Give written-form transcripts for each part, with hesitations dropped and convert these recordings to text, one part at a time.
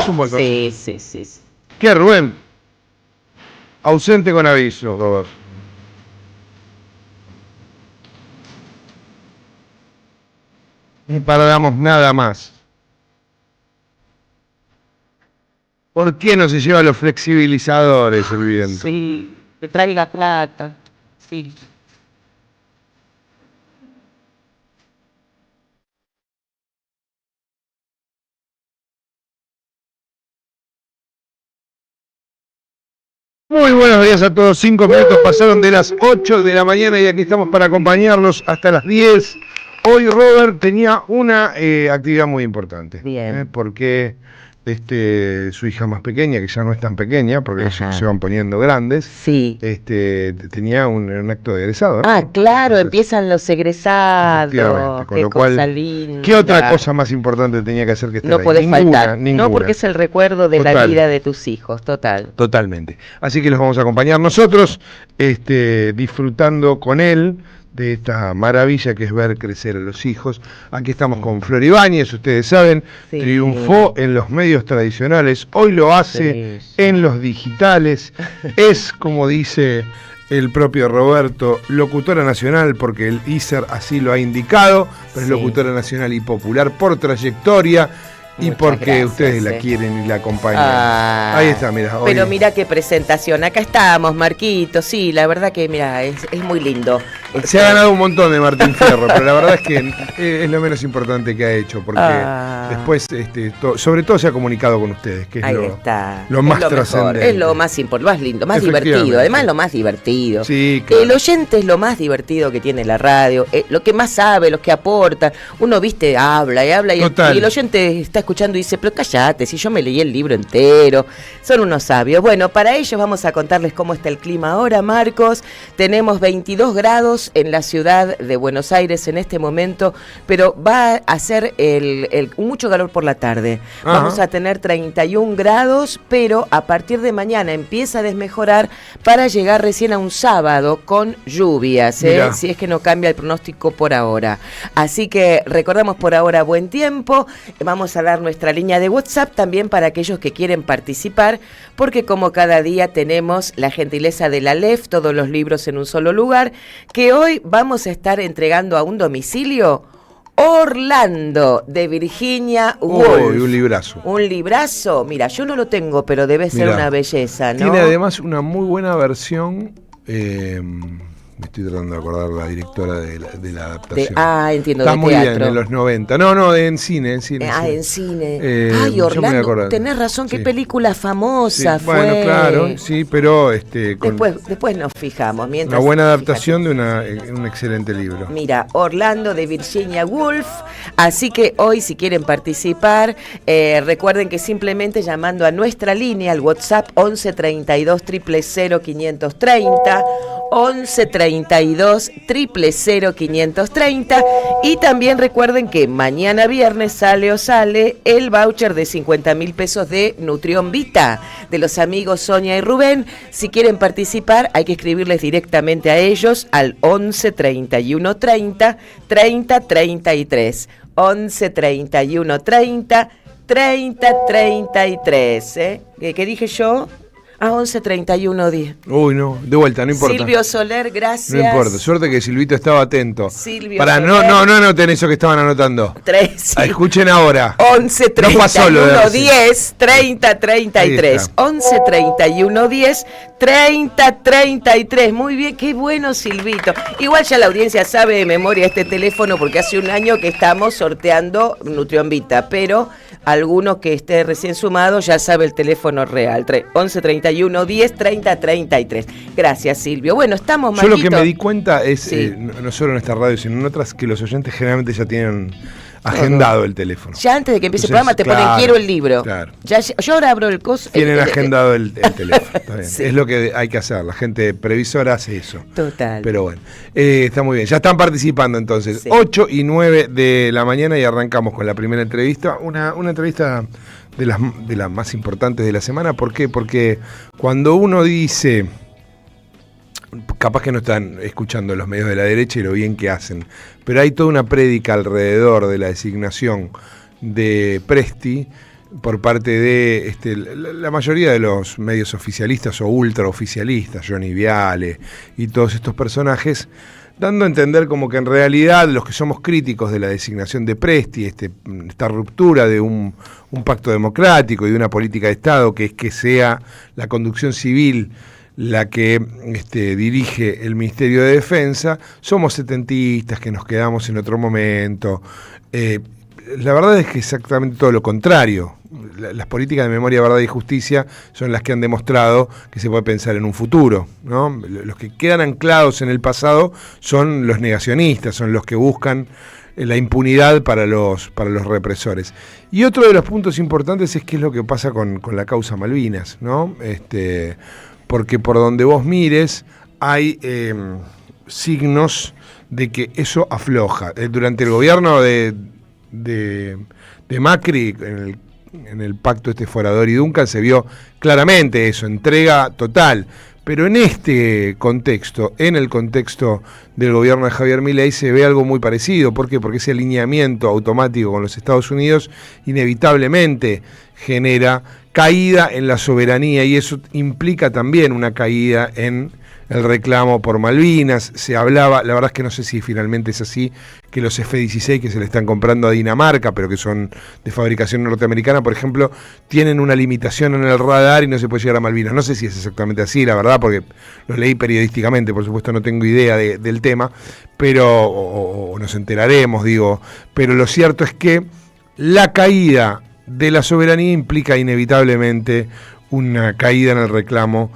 Es un buen consejo. Sí. ¿Qué, Rubén? Ausente con aviso, Robert. No paramos nada más. ¿Por qué no se lleva los flexibilizadores el viento? Sí, que traiga plata. Sí. Muy buenos días a todos. 5 minutos pasaron de las 8 de la mañana y aquí estamos para acompañarlos hasta las 10. Hoy Robert tenía una actividad muy importante. Bien. Porque su hija más pequeña, que ya no es tan pequeña, porque Ajá. se van poniendo grandes, Sí. tenía un acto de egresado, ¿no? Ah, claro, Entonces, empiezan los egresados. efectivamente, con Qué lo cual, cosa linda. ¿qué otra cosa más importante tenía que hacer que estar No ahí? podés faltar. Ninguna. No, porque es el recuerdo de la Total. vida de tus hijos, total. Totalmente. Así que los vamos a acompañar nosotros, disfrutando con él de esta maravilla que es ver crecer a los hijos. Aquí estamos con Flor Ibáñez, ustedes saben, Sí. triunfó en los medios tradicionales, hoy lo hace Sí. en los digitales, es, como dice el propio Roberto, locutora nacional, porque el ISER así lo ha indicado, pero es Sí. locutora nacional y popular por trayectoria. Y Muchas porque gracias, ustedes la quieren y la acompañan. Ah, Ahí está, mira. Pero mira qué presentación. Acá estamos, Marquito. Sí, la verdad que, mira, es muy lindo. Se ha ganado un montón de Martín Fierro, pero la verdad es que es lo menos importante que ha hecho, porque después, sobre todo se ha comunicado con ustedes, que es Ahí lo está. más mejor, trascendente. Es lo más importante, más lindo, más Efectivamente. divertido. Además, lo más divertido. Sí, claro. El oyente es lo más divertido que tiene la radio, lo que más sabe, los que aportan. Uno, viste, habla y Total. el oyente está escuchando y dice, pero cállate, si yo me leí el libro entero. Son unos sabios. Bueno, para ellos vamos a contarles cómo está el clima ahora, Marcos. Tenemos 22 grados en la ciudad de Buenos Aires en este momento, pero va a hacer mucho calor por la tarde. Ajá. Vamos a tener 31 grados, pero a partir de mañana empieza a desmejorar para llegar recién a un sábado con lluvias, Mirá. si es que no cambia el pronóstico por ahora. Así que recordamos por ahora buen tiempo. Vamos a dar nuestra línea de WhatsApp también para aquellos que quieren participar, porque como cada día tenemos la gentileza de la LEF, todos los libros en un solo lugar, que hoy vamos a estar entregando a un domicilio Orlando, de Virginia Woolf. Uy, un librazo. Un librazo, mira, yo no lo tengo, pero debe ser Mirá. una belleza, ¿no? Tiene además una muy buena versión. Me estoy tratando de acordar la directora de la adaptación. Entiendo, Está de muy teatro. bien, en los 90. No, en cine. En cine. Yo me Orlando, acuerdo. tenés razón, qué Sí. película famosa Sí, fue. bueno, claro, sí, pero con Después nos fijamos. Mientras, una buena adaptación de un excelente libro. Mira, Orlando de Virginia Woolf. Así que hoy, si quieren participar, recuerden que simplemente llamando a nuestra línea, al WhatsApp 11 32 000 530, 11 32 000 530. Y también recuerden que mañana viernes sale el voucher de 50.000 pesos de Nutrión Vita, de los amigos Sonia y Rubén. Si quieren participar, hay que escribirles directamente a ellos al 11 31 30 30 33. 11 31 30 30 33. ¿Qué dije yo? 11 31 10. Uy, no, de vuelta, no importa. Silvio Soler, gracias. No importa, suerte que Silvito estaba atento. Silvio Para Soler. no anoten eso que estaban anotando. 3. Escuchen ahora. 11 No pasó lo de 31 recién. 10 30 33. Ahí está. 11 31 10 30 33. Muy bien, qué bueno, Silvito. Igual ya la audiencia sabe de memoria este teléfono porque hace un año que estamos sorteando Nutrión Vita, pero alguno que esté recién sumado ya sabe el teléfono real. 11 31 10 30 33. Gracias, Silvio. Bueno, estamos, Yo Marquito. lo que me di cuenta es, Sí. no solo en esta radio, sino en otras, que los oyentes generalmente ya tienen agendado el teléfono. Ya antes de que empiece el Entonces, programa te ponen quiero el libro. Claro. Yo ahora abro el coso. Tienen agendado el teléfono. Está bien. Sí. Es lo que hay que hacer. La gente previsora hace eso. Total. Pero bueno, está muy bien. Ya están participando entonces. Sí. 8 y 9 de la mañana y arrancamos con la primera entrevista. Una entrevista de las más importantes de la semana. ¿Por qué? Porque cuando uno dice, capaz que no están escuchando los medios de la derecha y lo bien que hacen, pero hay toda una prédica alrededor de la designación de Presti, por parte de la mayoría de los medios oficialistas o ultraoficialistas, Johnny Viale y todos estos personajes, dando a entender como que en realidad los que somos críticos de la designación de Presti, esta ruptura de un pacto democrático y de una política de Estado, que es que sea la conducción civil la que dirige el Ministerio de Defensa, somos setentistas, que nos quedamos en otro momento. La verdad es que exactamente todo lo contrario. Las políticas de memoria, verdad y justicia son las que han demostrado que se puede pensar en un futuro, ¿no? Los que quedan anclados en el pasado son los negacionistas, son los que buscan la impunidad para los represores. Y otro de los puntos importantes es qué es lo que pasa con la causa Malvinas, ¿no? Porque por donde vos mires hay signos de que eso afloja. Durante el gobierno de Macri, en el pacto Forador y Duncan, se vio claramente eso, entrega total. Pero en este contexto, en el contexto del gobierno de Javier Milei, se ve algo muy parecido. ¿Por qué? Porque ese alineamiento automático con los Estados Unidos inevitablemente genera caída en la soberanía, y eso implica también una caída en el reclamo por Malvinas. Se hablaba, la verdad es que no sé si finalmente es así, que los F-16 que se le están comprando a Dinamarca, pero que son de fabricación norteamericana, por ejemplo, tienen una limitación en el radar y no se puede llegar a Malvinas. No sé si es exactamente así, la verdad, porque lo leí periodísticamente, por supuesto no tengo idea del tema, pero o nos enteraremos, digo, pero lo cierto es que la caída de la soberanía implica inevitablemente una caída en el reclamo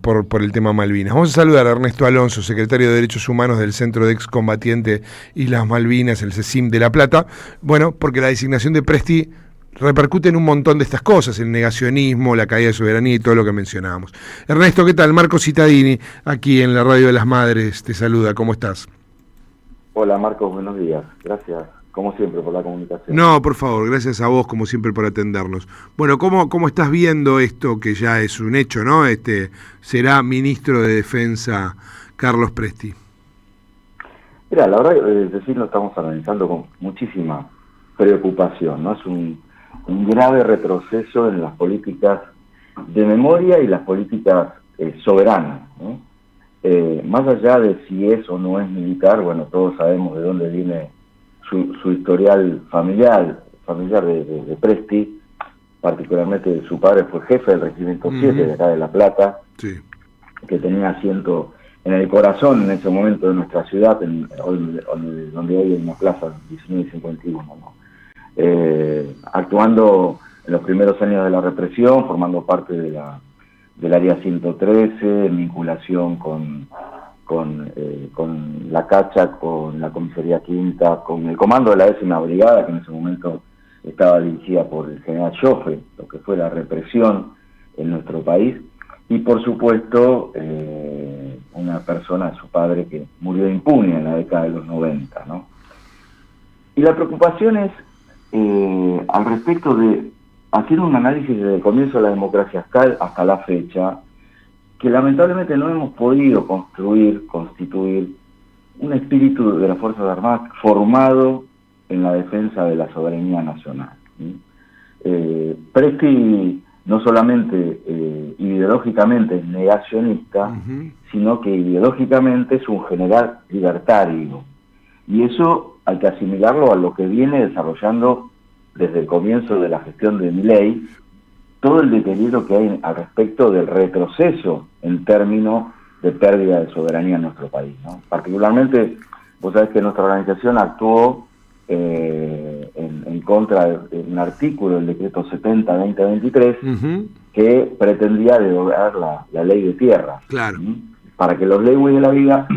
por el tema Malvinas. Vamos a saludar a Ernesto Alonso, secretario de Derechos Humanos del Centro de Excombatientes Islas Malvinas, el CECIM de La Plata. Bueno, porque la designación de Presti repercute en un montón de estas cosas, el negacionismo, la caída de soberanía y todo lo que mencionábamos. Ernesto, ¿qué tal? Marco Cittadini, aquí en la Radio de las Madres, te saluda. ¿Cómo estás? Hola Marcos, buenos días. Gracias, como siempre, por la comunicación. No, por favor, gracias a vos, como siempre, por atendernos. Bueno, ¿cómo estás viendo esto que ya es un hecho, ¿no? Será ministro de Defensa Carlos Presti. Mira, la verdad, es decir, lo estamos analizando con muchísima preocupación, ¿no? Es un grave retroceso en las políticas de memoria y las políticas soberanas, ¿no? Más allá de si es o no es militar, bueno, todos sabemos de dónde viene su historial familiar de Presti, particularmente su padre fue jefe del Regimiento 7 de acá de La Plata, sí, que tenía asiento en el corazón en ese momento de nuestra ciudad, donde hoy hay una plaza, 1951, ¿no? Actuando en los primeros años de la represión, formando parte del área 113, en vinculación con la Cacha, con la Comisaría Quinta, con el comando de la 10ª Brigada, que en ese momento estaba dirigida por el general Joffre, lo que fue la represión en nuestro país, y por supuesto una persona, su padre, que murió impune en la década de los 90, ¿no? Y la preocupación es al respecto de hacer un análisis desde el comienzo de la democracia hasta la fecha, que lamentablemente no hemos podido constituir un espíritu de las Fuerzas Armadas formado en la defensa de la soberanía nacional. Presti no solamente ideológicamente es negacionista, sino que ideológicamente es un general libertario. Y eso hay que asimilarlo a lo que viene desarrollando desde el comienzo de la gestión de Milei, todo el deterioro que hay al respecto del retroceso en términos de pérdida de soberanía en nuestro país, ¿no? Particularmente, vos sabés que nuestra organización actuó en contra de un artículo del decreto 70-2023 que pretendía derogar la ley de tierra, claro, para que los leguas de la vida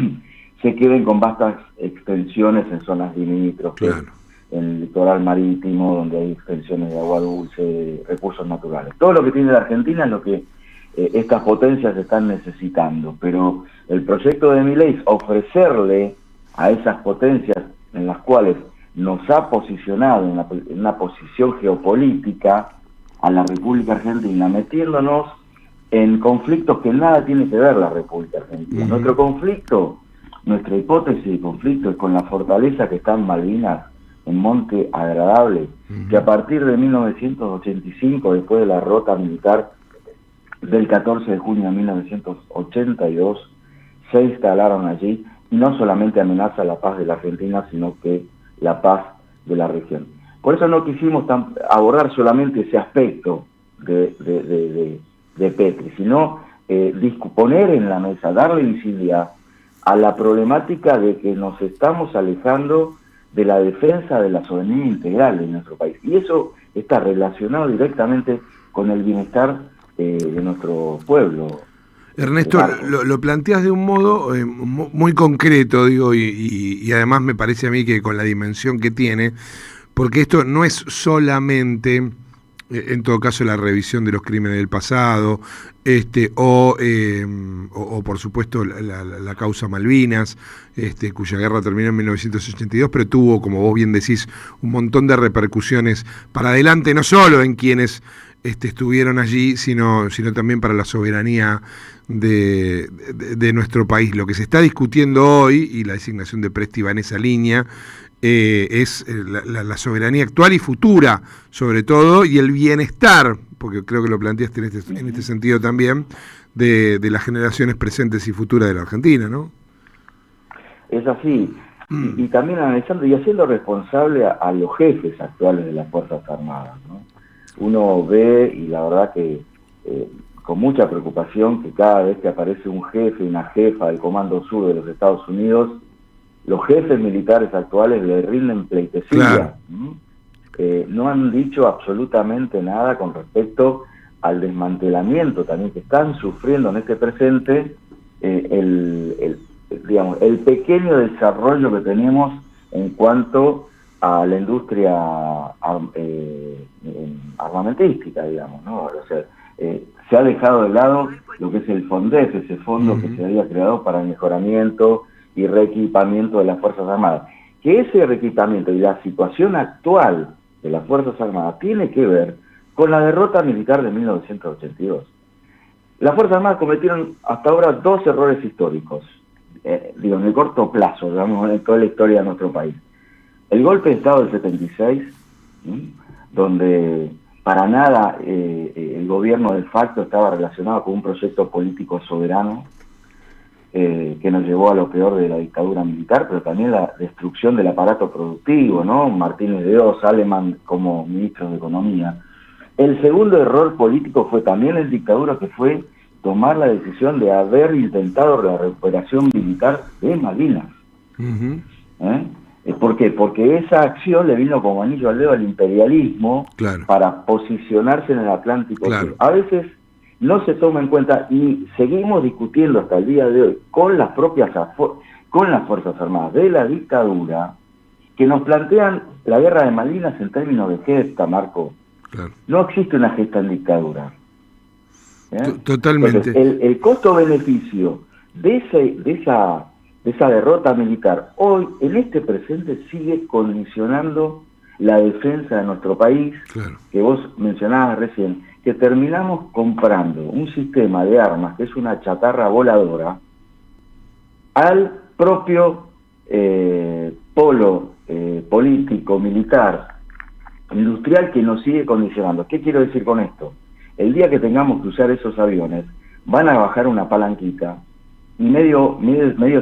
se queden con vastas extensiones en zonas limítrofes, claro, en el litoral marítimo, donde hay extensiones de agua dulce, recursos naturales. Todo lo que tiene la Argentina es lo que estas potencias están necesitando, pero el proyecto de Milei es ofrecerle a esas potencias en las cuales nos ha posicionado en una posición geopolítica a la República Argentina, metiéndonos en conflictos que nada tiene que ver la República Argentina. Nuestro conflicto, nuestra hipótesis de conflicto es con la fortaleza que está en Malvinas en Monte Agradable, que a partir de 1985, después de la derrota militar del 14 de junio de 1982, se instalaron allí, y no solamente amenaza la paz de la Argentina, sino que la paz de la región. Por eso no quisimos abordar solamente ese aspecto de Petri, sino poner en la mesa, darle visibilidad a la problemática de que nos estamos alejando de la defensa de la soberanía integral de nuestro país. Y eso está relacionado directamente con el bienestar de nuestro pueblo. Ernesto, lo planteas de un modo muy concreto, digo, y además me parece a mí que con la dimensión que tiene, porque esto no es solamente, en todo caso, la revisión de los crímenes del pasado, o por supuesto la causa Malvinas, cuya guerra terminó en 1982, pero tuvo, como vos bien decís, un montón de repercusiones para adelante, no solo en quienes estuvieron allí, sino también para la soberanía de nuestro país. Lo que se está discutiendo hoy, y la designación de Presti va en esa línea, es la soberanía actual y futura, sobre todo, y el bienestar, porque creo que lo planteaste en este sentido también, de las generaciones presentes y futuras de la Argentina, ¿no? Es así, y también analizando y haciendo responsable a los jefes actuales de las Fuerzas Armadas, ¿no? Uno ve, y la verdad que con mucha preocupación, que cada vez que aparece un jefe, una jefa del Comando Sur de los Estados Unidos, los jefes militares actuales le rinden pleitesía. Claro. No han dicho absolutamente nada con respecto al desmantelamiento también que están sufriendo en este presente, el pequeño desarrollo que tenemos en cuanto a la industria armamentística, digamos, ¿no? O sea, se ha dejado de lado lo que es el FONDEF, ese fondo que se había creado para el mejoramiento y reequipamiento de las Fuerzas Armadas. Que ese reequipamiento y la situación actual de las Fuerzas Armadas tiene que ver con la derrota militar de 1982. Las Fuerzas Armadas cometieron hasta ahora 2 errores históricos, en el corto plazo, digamos, en toda la historia de nuestro país. El golpe de Estado del 76, donde para nada el gobierno de facto estaba relacionado con un proyecto político soberano, que nos llevó a lo peor de la dictadura militar, pero también la destrucción del aparato productivo, ¿no? Martínez de Oz, Alemán como ministros de Economía. El segundo error político fue también en dictadura, que fue tomar la decisión de haber intentado la recuperación militar de Malvinas. ¿Por qué? Porque esa acción le vino como anillo al dedo al imperialismo, claro, para posicionarse en el Atlántico Sur. A veces no se toma en cuenta, y seguimos discutiendo hasta el día de hoy con las Fuerzas Armadas de la dictadura, que nos plantean la guerra de Malvinas en términos de gesta, Marco. Claro. No existe una gesta en dictadura. Totalmente. Entonces, el costo-beneficio de esa derrota militar hoy, en este presente, sigue condicionando la defensa de nuestro país, claro, que vos mencionabas recién, que terminamos comprando un sistema de armas que es una chatarra voladora al propio polo político, militar, industrial, que nos sigue condicionando. ¿Qué quiero decir con esto? El día que tengamos que usar esos aviones, van a bajar una palanquita y medio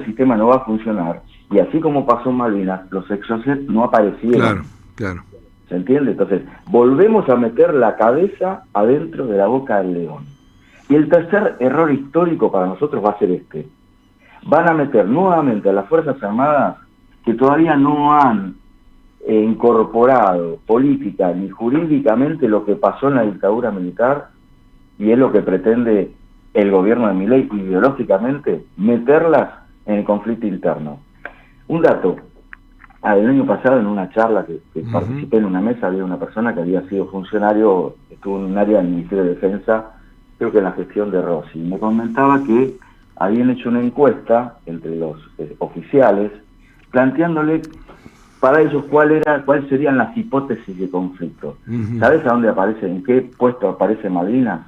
sistema no va a funcionar, y así como pasó en Malvinas, los Exocet no aparecieron. Claro, claro. ¿Se entiende? Entonces, volvemos a meter la cabeza adentro de la boca del león. Y el tercer error histórico para nosotros va a ser este. Van a meter nuevamente a las Fuerzas Armadas, que todavía no han incorporado política ni jurídicamente lo que pasó en la dictadura militar, y es lo que pretende el gobierno de Milei ideológicamente, meterlas en el conflicto interno. Un dato. El año pasado, en una charla que participé en una mesa, había una persona que había sido funcionario, estuvo en un área del Ministerio de Defensa, creo que en la gestión de Rossi. Me comentaba que habían hecho una encuesta entre los oficiales, planteándole para ellos cuáles serían las hipótesis de conflicto. ¿Sabes a dónde aparece, en qué puesto aparece Malvinas?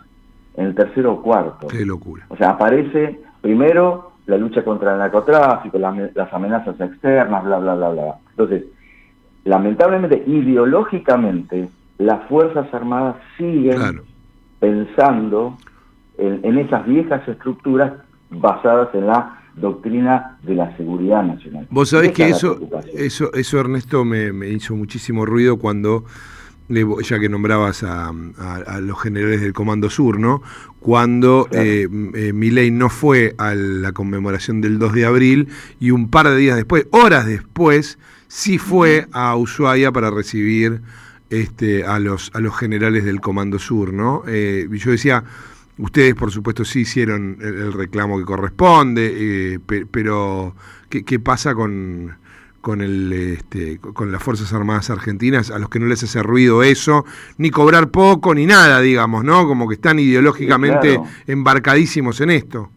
En el tercero o cuarto. ¡Qué locura! O sea, aparece primero la lucha contra el narcotráfico, las amenazas externas, bla, bla, bla, bla. Entonces, lamentablemente, ideológicamente, las Fuerzas Armadas siguen pensando en esas viejas estructuras basadas en la doctrina de la seguridad nacional. Vos sabés que eso Ernesto, me hizo muchísimo ruido cuando, ya que nombrabas a los generales del Comando Sur, ¿no? Cuando Milei no fue a la conmemoración del 2 de abril y un par de días después, horas después, sí fue a Ushuaia para recibir a los generales del Comando Sur, ¿no? Yo decía, ustedes por supuesto sí hicieron el reclamo que corresponde, pero ¿qué pasa con las Fuerzas Armadas Argentinas, a los que no les hace ruido eso, ni cobrar poco, ni nada, digamos, ¿no? Como que están ideológicamente embarcadísimos en esto.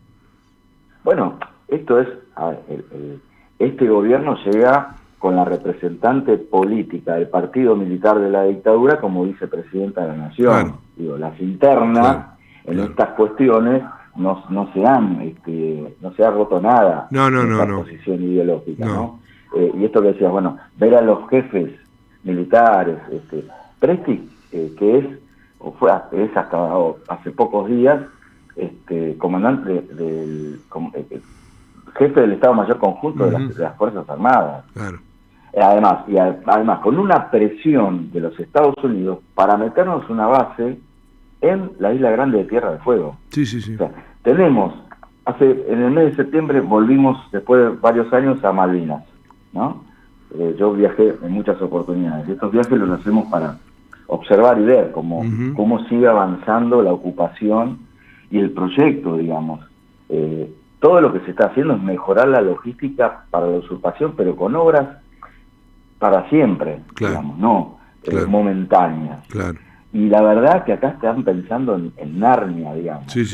Bueno, esto es, este gobierno llega con la representante política del partido militar de la dictadura como vicepresidenta de la Nación. Claro. Digo, las internas en estas cuestiones no se ha roto nada en posición ideológica, ¿no? Y esto que decías, bueno, ver a los jefes militares, Presti, que es hasta hace pocos días comandante jefe del Estado Mayor Conjunto de las Fuerzas Armadas. Claro. Además, con una presión de los Estados Unidos para meternos una base en la Isla Grande de Tierra del Fuego. Sí. O sea, en el mes de septiembre volvimos, después de varios años, a Malvinas, ¿no? Yo viajé en muchas oportunidades. Estos viajes los hacemos para observar y ver cómo sigue avanzando la ocupación y el proyecto, digamos. Todo lo que se está haciendo es mejorar la logística para la usurpación, pero con obras para siempre, digamos, no momentáneas. Claro. Y la verdad que acá están pensando en Narnia, digamos. Sí.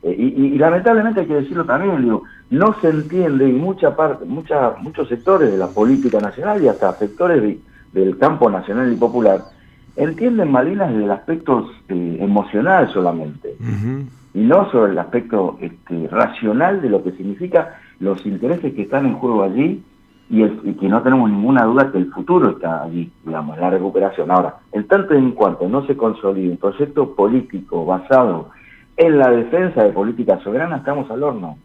Y lamentablemente hay que decirlo también, digo, no se entiende, y muchos sectores de la política nacional y hasta sectores del campo nacional y popular entienden Malvinas desde el aspecto emocional solamente, y no sobre el aspecto racional de lo que significa los intereses que están en juego allí, y que no tenemos ninguna duda que el futuro está allí, digamos, la recuperación. Ahora, en tanto en cuanto no se consolide un proyecto político basado en la defensa de política soberana, estamos al horno.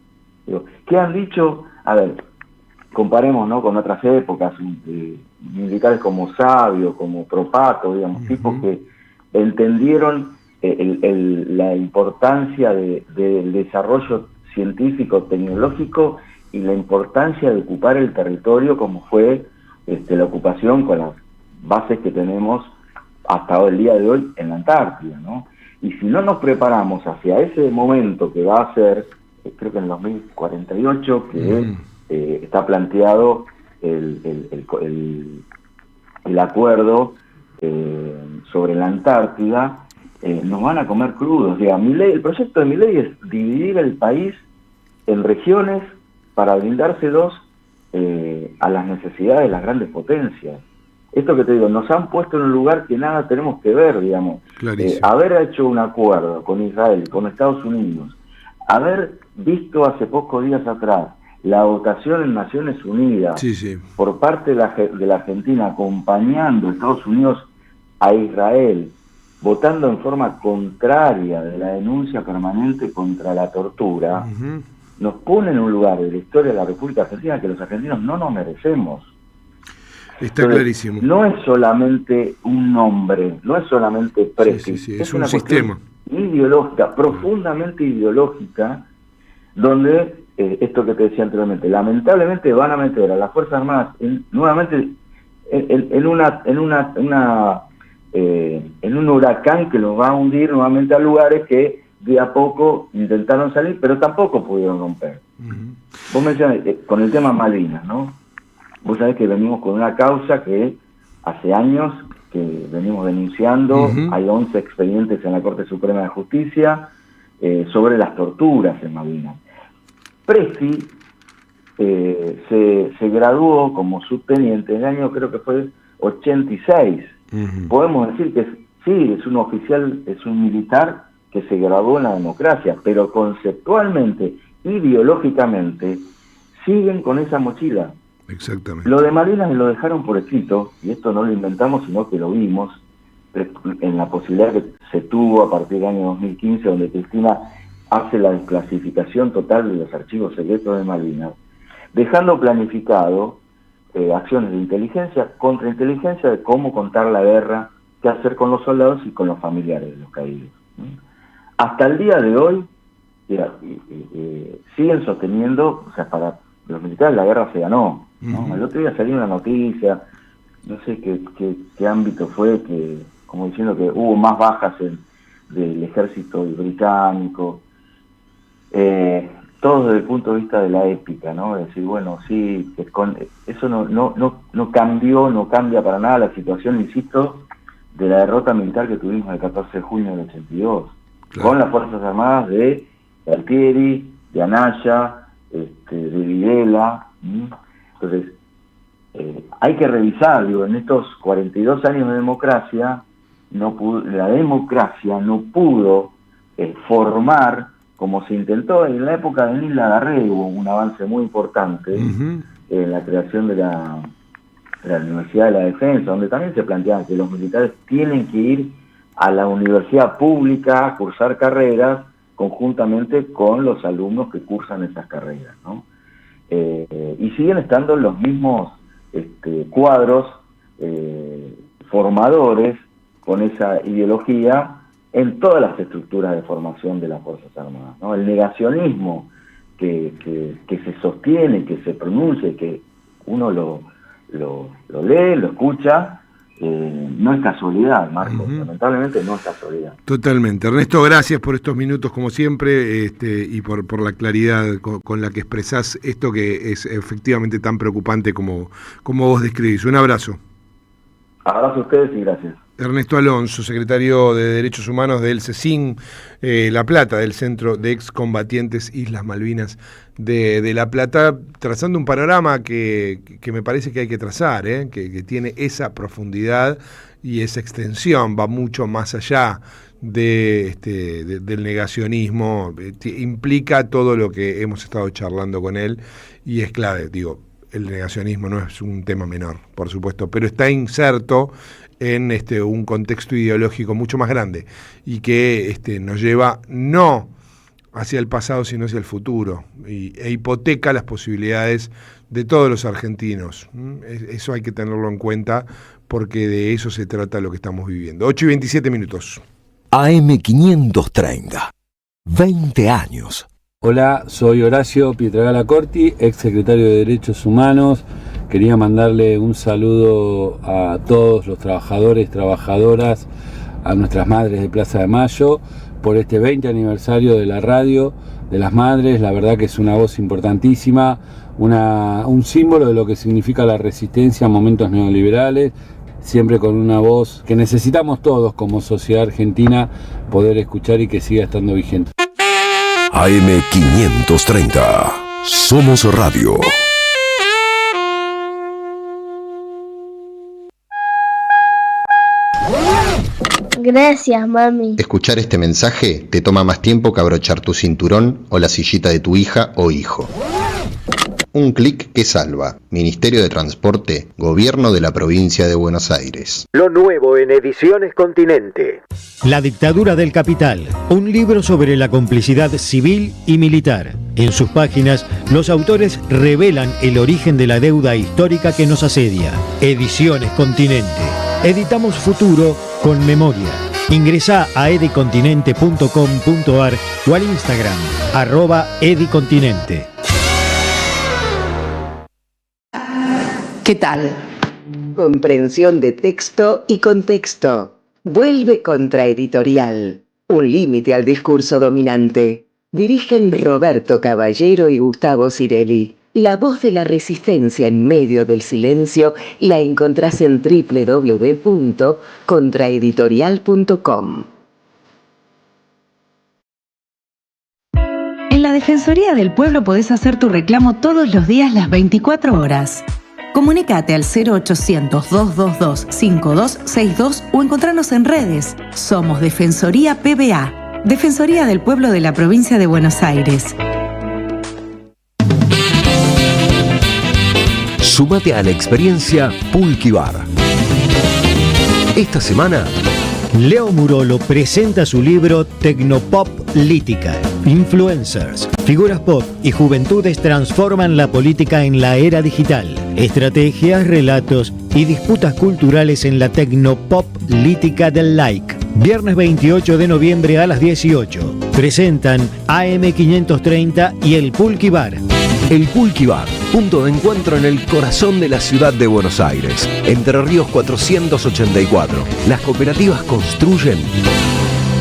Digo, ¿qué han dicho? A ver, comparemos, ¿no?, con otras épocas, militares como Sabio, como Propato, digamos, tipos que entendieron la importancia del desarrollo científico, tecnológico, y la importancia de ocupar el territorio, como fue la ocupación con las bases que tenemos hasta el día de hoy en la Antártida, ¿no? Y si no nos preparamos hacia ese momento que va a ser, creo que en 2048, que está planteado el acuerdo sobre la Antártida, nos van a comer crudos. O sea, el proyecto de Milei es dividir el país en regiones para brindárselos a las necesidades de las grandes potencias. Esto que te digo, nos han puesto en un lugar que nada tenemos que ver, digamos. Haber hecho un acuerdo con Israel, con Estados Unidos, haber visto hace pocos días atrás la votación en Naciones Unidas por parte de la Argentina, acompañando a Estados Unidos a Israel, votando en forma contraria de la denuncia permanente contra la tortura, nos pone en un lugar de la historia de la República Argentina que los argentinos no nos merecemos. Está clarísimo. No es solamente un nombre, no es solamente Presti, es un sistema ideológica, profundamente ideológica, donde esto que te decía anteriormente, lamentablemente van a meter a las Fuerzas Armadas nuevamente en un huracán que los va a hundir nuevamente a lugares que de a poco intentaron salir, pero tampoco pudieron romper. Vos mencionás, con el tema Malvinas, ¿no? Vos sabés que venimos con una causa que hace años que venimos denunciando, hay 11 expedientes en la Corte Suprema de Justicia sobre las torturas en Malvinas. Presti se graduó como subteniente en el año, creo que fue 86. Podemos decir que sí, es un oficial, es un militar que se graduó en la democracia, pero conceptualmente, ideológicamente, siguen con esa mochila. Exactamente. Lo de Malvinas lo dejaron por escrito, y esto no lo inventamos, sino que lo vimos en la posibilidad que se tuvo a partir del año 2015, donde Cristina hace la desclasificación total de los archivos secretos de Malvinas, dejando planificado acciones de inteligencia, contrainteligencia, de cómo contar la guerra, qué hacer con los soldados y con los familiares de los caídos. Hasta el día de hoy, siguen sosteniendo, o sea, para los militares la guerra se ganó, ¿no? El otro día salió una noticia, no sé qué ámbito fue, que como diciendo que hubo más bajas del ejército británico, todo desde el punto de vista de la épica, ¿no? Es decir, bueno, sí, eso no cambió, no cambia para nada la situación, insisto, de la derrota militar que tuvimos el 14 de junio del 82, claro, con las Fuerzas Armadas de Galtieri, de Anaya, de Videla. Entonces, hay que revisar, digo, en estos 42 años de democracia, la democracia no pudo formar, como se intentó en la época de Nilda Garré, hubo un avance muy importante en la creación de la Universidad de la Defensa, donde también se planteaba que los militares tienen que ir a la universidad pública a cursar carreras conjuntamente con los alumnos que cursan esas carreras, ¿no? Y siguen estando los mismos cuadros formadores con esa ideología en todas las estructuras de formación de las Fuerzas Armadas, ¿no? El negacionismo que se sostiene, que se pronuncia, que uno lo lee, lo escucha, no es casualidad, Marcos, lamentablemente no es casualidad. Totalmente. Ernesto, gracias por estos minutos como siempre, y por la claridad con la que expresás esto que es efectivamente tan preocupante como vos describís. Un abrazo. Abrazo a ustedes y gracias. Ernesto Alonso, secretario de Derechos Humanos del CECIN La Plata, del Centro de Excombatientes Islas Malvinas de La Plata, trazando un panorama que me parece que hay que trazar, que tiene esa profundidad y esa extensión, va mucho más allá del negacionismo, implica todo lo que hemos estado charlando con él y es clave, digo, el negacionismo no es un tema menor, por supuesto, pero está inserto en un contexto ideológico mucho más grande y que nos lleva no hacia el pasado sino hacia el futuro e hipoteca las posibilidades de todos los argentinos. Eso hay que tenerlo en cuenta porque de eso se trata lo que estamos viviendo. 8:27. AM530, 20 años. Hola, soy Horacio Pietragala Corti, ex secretario de Derechos Humanos. Quería mandarle un saludo a todos los trabajadores, trabajadoras, a nuestras madres de Plaza de Mayo, por este 20 aniversario de la radio de las madres. La verdad que es una voz importantísima, un símbolo de lo que significa la resistencia a momentos neoliberales, siempre con una voz que necesitamos todos como sociedad argentina poder escuchar y que siga estando vigente. AM530, Somos Radio. Gracias, mami. Escuchar este mensaje te toma más tiempo que abrochar tu cinturón o la sillita de tu hija o hijo. Un clic que salva. Ministerio de Transporte, Gobierno de la Provincia de Buenos Aires. Lo nuevo en Ediciones Continente. La dictadura del capital, un libro sobre la complicidad civil y militar. En sus páginas, los autores revelan el origen de la deuda histórica que nos asedia. Ediciones Continente. Editamos futuro con memoria. Ingresá a edicontinente.com.ar o al Instagram, @edicontinente. ¿Qué tal? Comprensión de texto y contexto. Vuelve Contraeditorial. Un límite al discurso dominante. Dirigen Roberto Caballero y Gustavo Cirelli. La voz de la resistencia en medio del silencio la encontrás en www.contraeditorial.com. En la Defensoría del Pueblo podés hacer tu reclamo todos los días las 24 horas. Comunicate al 0800-222-5262 o encontrarnos en redes. Somos Defensoría PBA, Defensoría del Pueblo de la Provincia de Buenos Aires. Sumate a la experiencia Pulqui Bar. Esta semana, Leo Murolo presenta su libro Tecnopop Lítica. Influencers, figuras pop y juventudes transforman la política en la era digital. Estrategias, relatos y disputas culturales en la Tecnopop Lítica del Like. Viernes 28 de noviembre a las 18. Presentan AM530 y el Pulqui Bar. el Pulqui Bar, punto de encuentro en el corazón de la ciudad de Buenos Aires. Entre Ríos 484. Las cooperativas construyen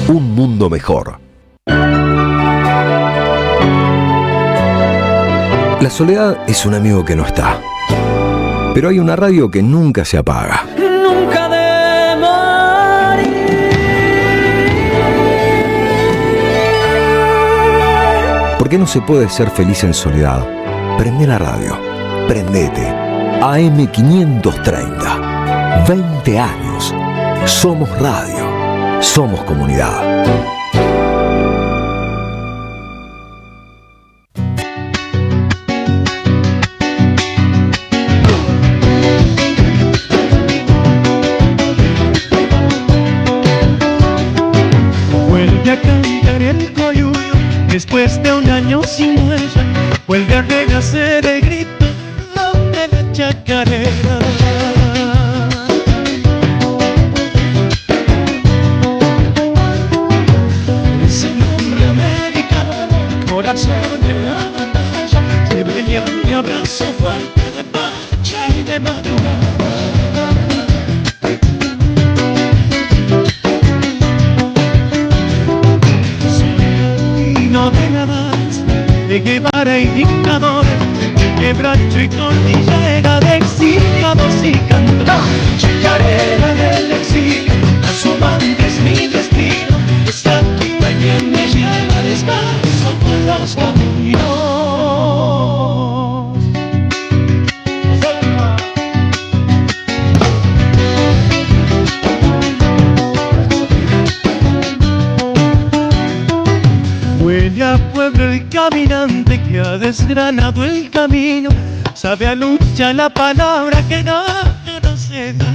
un mundo mejor. La soledad es un amigo que no está. Pero hay una radio que nunca se apaga. Nunca de morir. ¿Por qué no se puede ser feliz en soledad? Prende la radio. Prendete. AM530. 20 años. Somos radio. Somos comunidad. Después de un año sin huella, vuelve a renacer el grito de la chacarera. Ese nombre americano, corazón de la batalla, se veía mi abrazo fuerte de pacha y de madrugada. De Guevara y dictadores, de quebracho y cordillera, de exiliados y cantores, chacarera del exilio, asomante es mi destino, esta compañía me lleva descanso por los caminos. Huele a pueblo el caminante que ha desgranado el camino, sabe a lucha la palabra que no se da.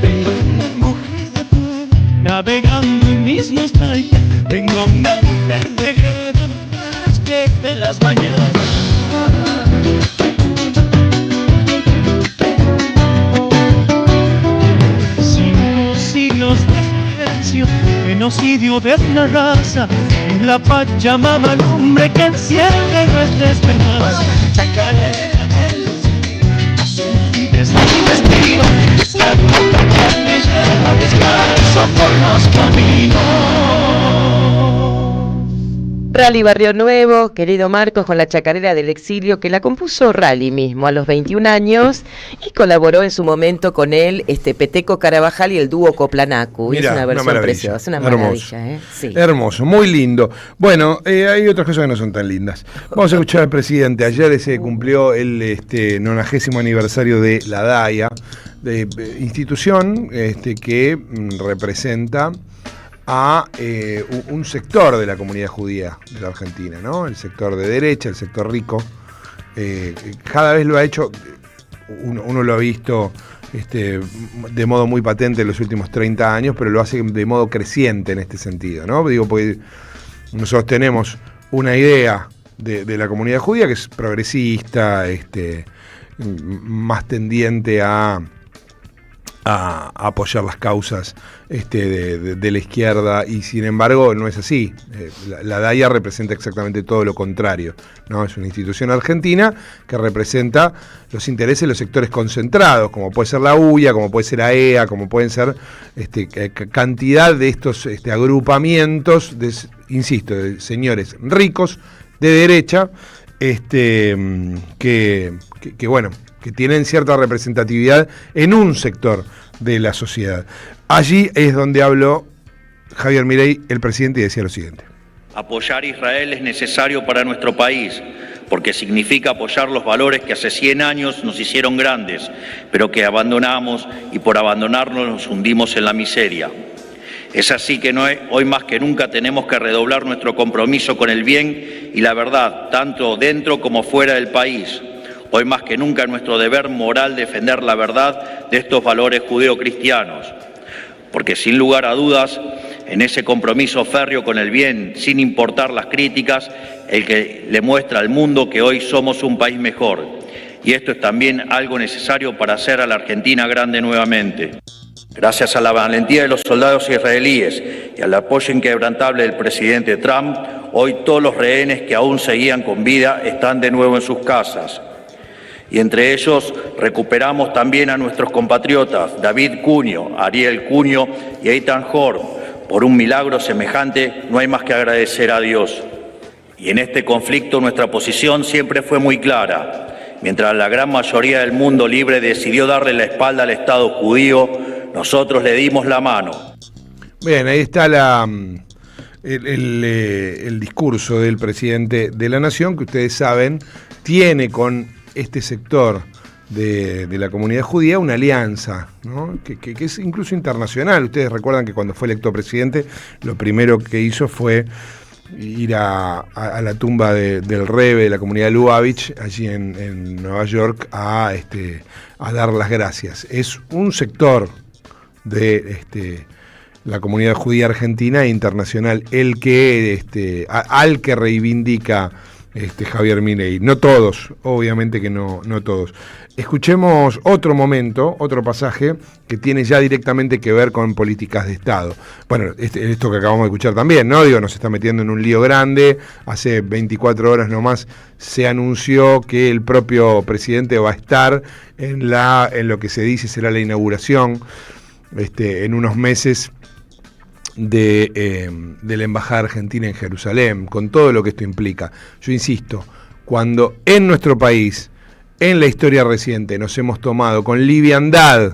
Tengo una mujer de pueblo navegando en mis nostalgias, tengo una mujer de guerra más que de las mañanas. Genocidio de una raza, en la Pachamama el hombre que enciende nuestra esperanza. Chacarera del exilio, es mi destino, esta compañía me lleva descalzo por los caminos. Rally Barrio Nuevo, querido Marcos, con la chacarera del exilio, que la compuso Rally mismo a los 21 años y colaboró en su momento con él Peteco Carabajal y el dúo Coplanacu. Mirá, es una versión preciosa, una maravilla. Sí. Hermoso, muy lindo. Bueno, hay otras cosas que no son tan lindas. Vamos a escuchar al presidente. Ayer se cumplió el 90º aniversario de la DAIA, de institución que representa a un sector de la comunidad judía de la Argentina, ¿no? El sector de derecha, el sector rico. Cada vez lo ha hecho, uno lo ha visto de modo muy patente en los últimos 30 años, pero lo hace de modo creciente en este sentido, ¿no? Digo, porque nosotros tenemos una idea de la comunidad judía que es progresista, más tendiente a apoyar las causas de la izquierda, y sin embargo no es así. La DAIA representa exactamente todo lo contrario, ¿no? Es una institución argentina que representa los intereses de los sectores concentrados, como puede ser la UIA, como puede ser AEA, como pueden ser cantidad de estos agrupamientos, insisto, de señores ricos de derecha, que tienen cierta representatividad en un sector de la sociedad. Allí es donde habló Javier Milei, el presidente, y decía lo siguiente. Apoyar a Israel es necesario para nuestro país, porque significa apoyar los valores que hace 100 años nos hicieron grandes, pero que abandonamos y por abandonarnos nos hundimos en la miseria. Es así que hoy más que nunca tenemos que redoblar nuestro compromiso con el bien y la verdad, tanto dentro como fuera del país. Hoy más que nunca es nuestro deber moral defender la verdad de estos valores judeocristianos, porque sin lugar a dudas, en ese compromiso férreo con el bien, sin importar las críticas, el que le muestra al mundo que hoy somos un país mejor. Y esto es también algo necesario para hacer a la Argentina grande nuevamente. Gracias a la valentía de los soldados israelíes y al apoyo inquebrantable del presidente Trump, hoy todos los rehenes que aún seguían con vida están de nuevo en sus casas. Y entre ellos recuperamos también a nuestros compatriotas David Cunio, Ariel Cunio y Eitan Horn. Por un milagro semejante no hay más que agradecer a Dios. Y en este conflicto nuestra posición siempre fue muy clara. Mientras la gran mayoría del mundo libre decidió darle la espalda al Estado judío, nosotros le dimos la mano. Bien, ahí está el discurso del presidente de la Nación, que ustedes saben, tiene con este sector de la comunidad judía una alianza, ¿no? que es incluso internacional. Ustedes recuerdan que cuando fue electo presidente, lo primero que hizo fue ir a la tumba del Rebbe de la comunidad de Lubavitch, allí en Nueva York, a dar las gracias. Es un sector de la comunidad judía argentina e internacional el que al que reivindica Javier Milei. No todos, obviamente que no todos. Escuchemos otro momento, otro pasaje que tiene ya directamente que ver con políticas de Estado. Bueno, esto que acabamos de escuchar también, ¿no? Digo, nos está metiendo en un lío grande. Hace 24 horas nomás se anunció que el propio presidente va a estar en lo que se dice será la inauguración en unos meses de la Embajada Argentina en Jerusalén, con todo lo que esto implica. Yo insisto, cuando en nuestro país, en la historia reciente, nos hemos tomado con liviandad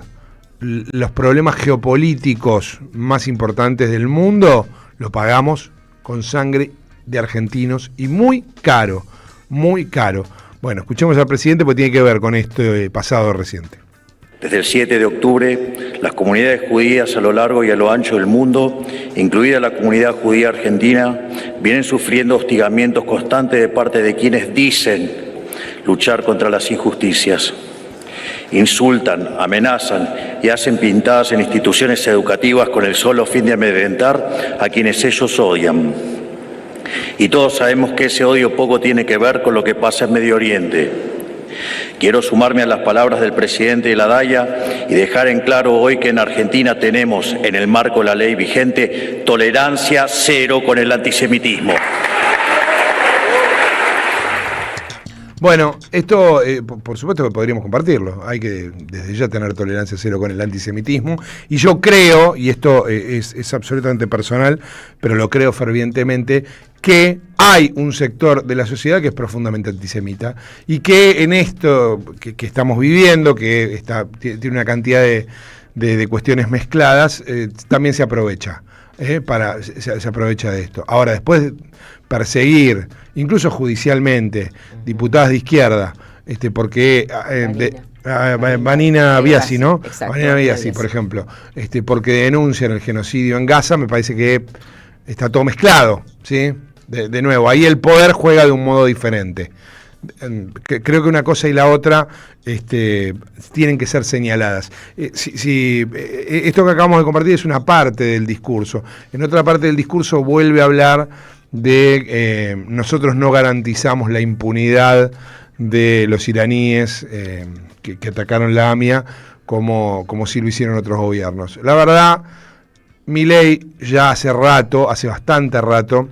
los problemas geopolíticos más importantes del mundo, lo pagamos con sangre de argentinos y muy caro, muy caro. Bueno, escuchemos al presidente porque tiene que ver con este pasado reciente. Desde el 7 de octubre, las comunidades judías a lo largo y a lo ancho del mundo, incluida la comunidad judía argentina, vienen sufriendo hostigamientos constantes de parte de quienes dicen luchar contra las injusticias. Insultan, amenazan y hacen pintadas en instituciones educativas con el solo fin de amedrentar a quienes ellos odian. Y todos sabemos que ese odio poco tiene que ver con lo que pasa en Medio Oriente. Quiero sumarme a las palabras del presidente de la DAIA y dejar en claro hoy que en Argentina tenemos, en el marco de la ley vigente, tolerancia cero con el antisemitismo. Bueno, esto por supuesto que podríamos compartirlo. Hay que desde ya tener tolerancia cero con el antisemitismo. Y yo creo, y esto es absolutamente personal, pero lo creo fervientemente, que hay un sector de la sociedad que es profundamente antisemita y que en esto que estamos viviendo, que tiene una cantidad de cuestiones mezcladas, también se aprovecha. Se aprovecha de esto. Ahora, después de perseguir, incluso judicialmente, diputadas de izquierda, porque Vanina Biasi, ¿no? Exacto, Vanina Biasi, por ejemplo, porque denuncian el genocidio en Gaza, me parece que está todo mezclado, ¿sí? De nuevo, ahí el poder juega de un modo diferente. Creo que una cosa y la otra tienen que ser señaladas. Esto que acabamos de compartir es una parte del discurso. En otra parte del discurso vuelve a hablar de nosotros no garantizamos la impunidad de los iraníes que atacaron la AMIA como sí lo hicieron otros gobiernos. La verdad, Milei ya hace bastante rato,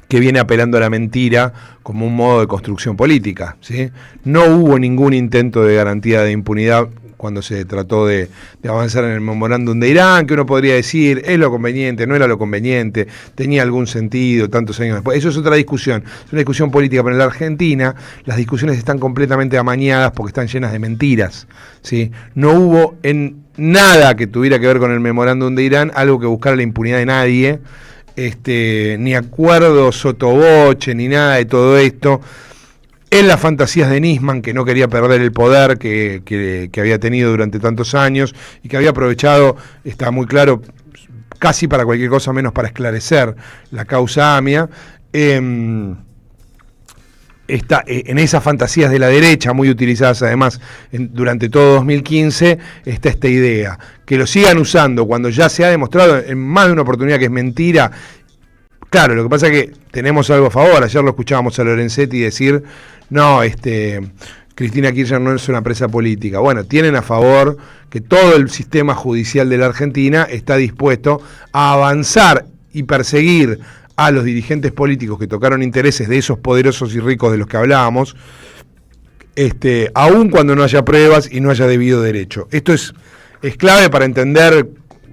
que viene apelando a la mentira como un modo de construcción política, ¿sí? No hubo ningún intento de garantía de impunidad cuando se trató de avanzar en el memorándum de Irán, que uno podría decir, es lo conveniente, no era lo conveniente, tenía algún sentido tantos años después. Eso es otra discusión, es una discusión política, pero en la Argentina las discusiones están completamente amañadas porque están llenas de mentiras, ¿sí? No hubo en nada que tuviera que ver con el memorándum de Irán algo que buscara la impunidad de nadie, ni acuerdo sotoboche, ni nada de todo esto. En las fantasías de Nisman, que no quería perder el poder que había tenido durante tantos años y que había aprovechado, está muy claro, casi para cualquier cosa menos para esclarecer la causa AMIA. Está en esas fantasías de la derecha, muy utilizadas además durante todo 2015, está esta idea. Que lo sigan usando cuando ya se ha demostrado en más de una oportunidad que es mentira. Claro, lo que pasa es que tenemos algo a favor. Ayer lo escuchábamos a Lorenzetti decir, no, Cristina Kirchner no es una presa política. Bueno, tienen a favor que todo el sistema judicial de la Argentina está dispuesto a avanzar y perseguir a los dirigentes políticos que tocaron intereses de esos poderosos y ricos de los que hablábamos, aun cuando no haya pruebas y no haya debido derecho. Esto es clave para entender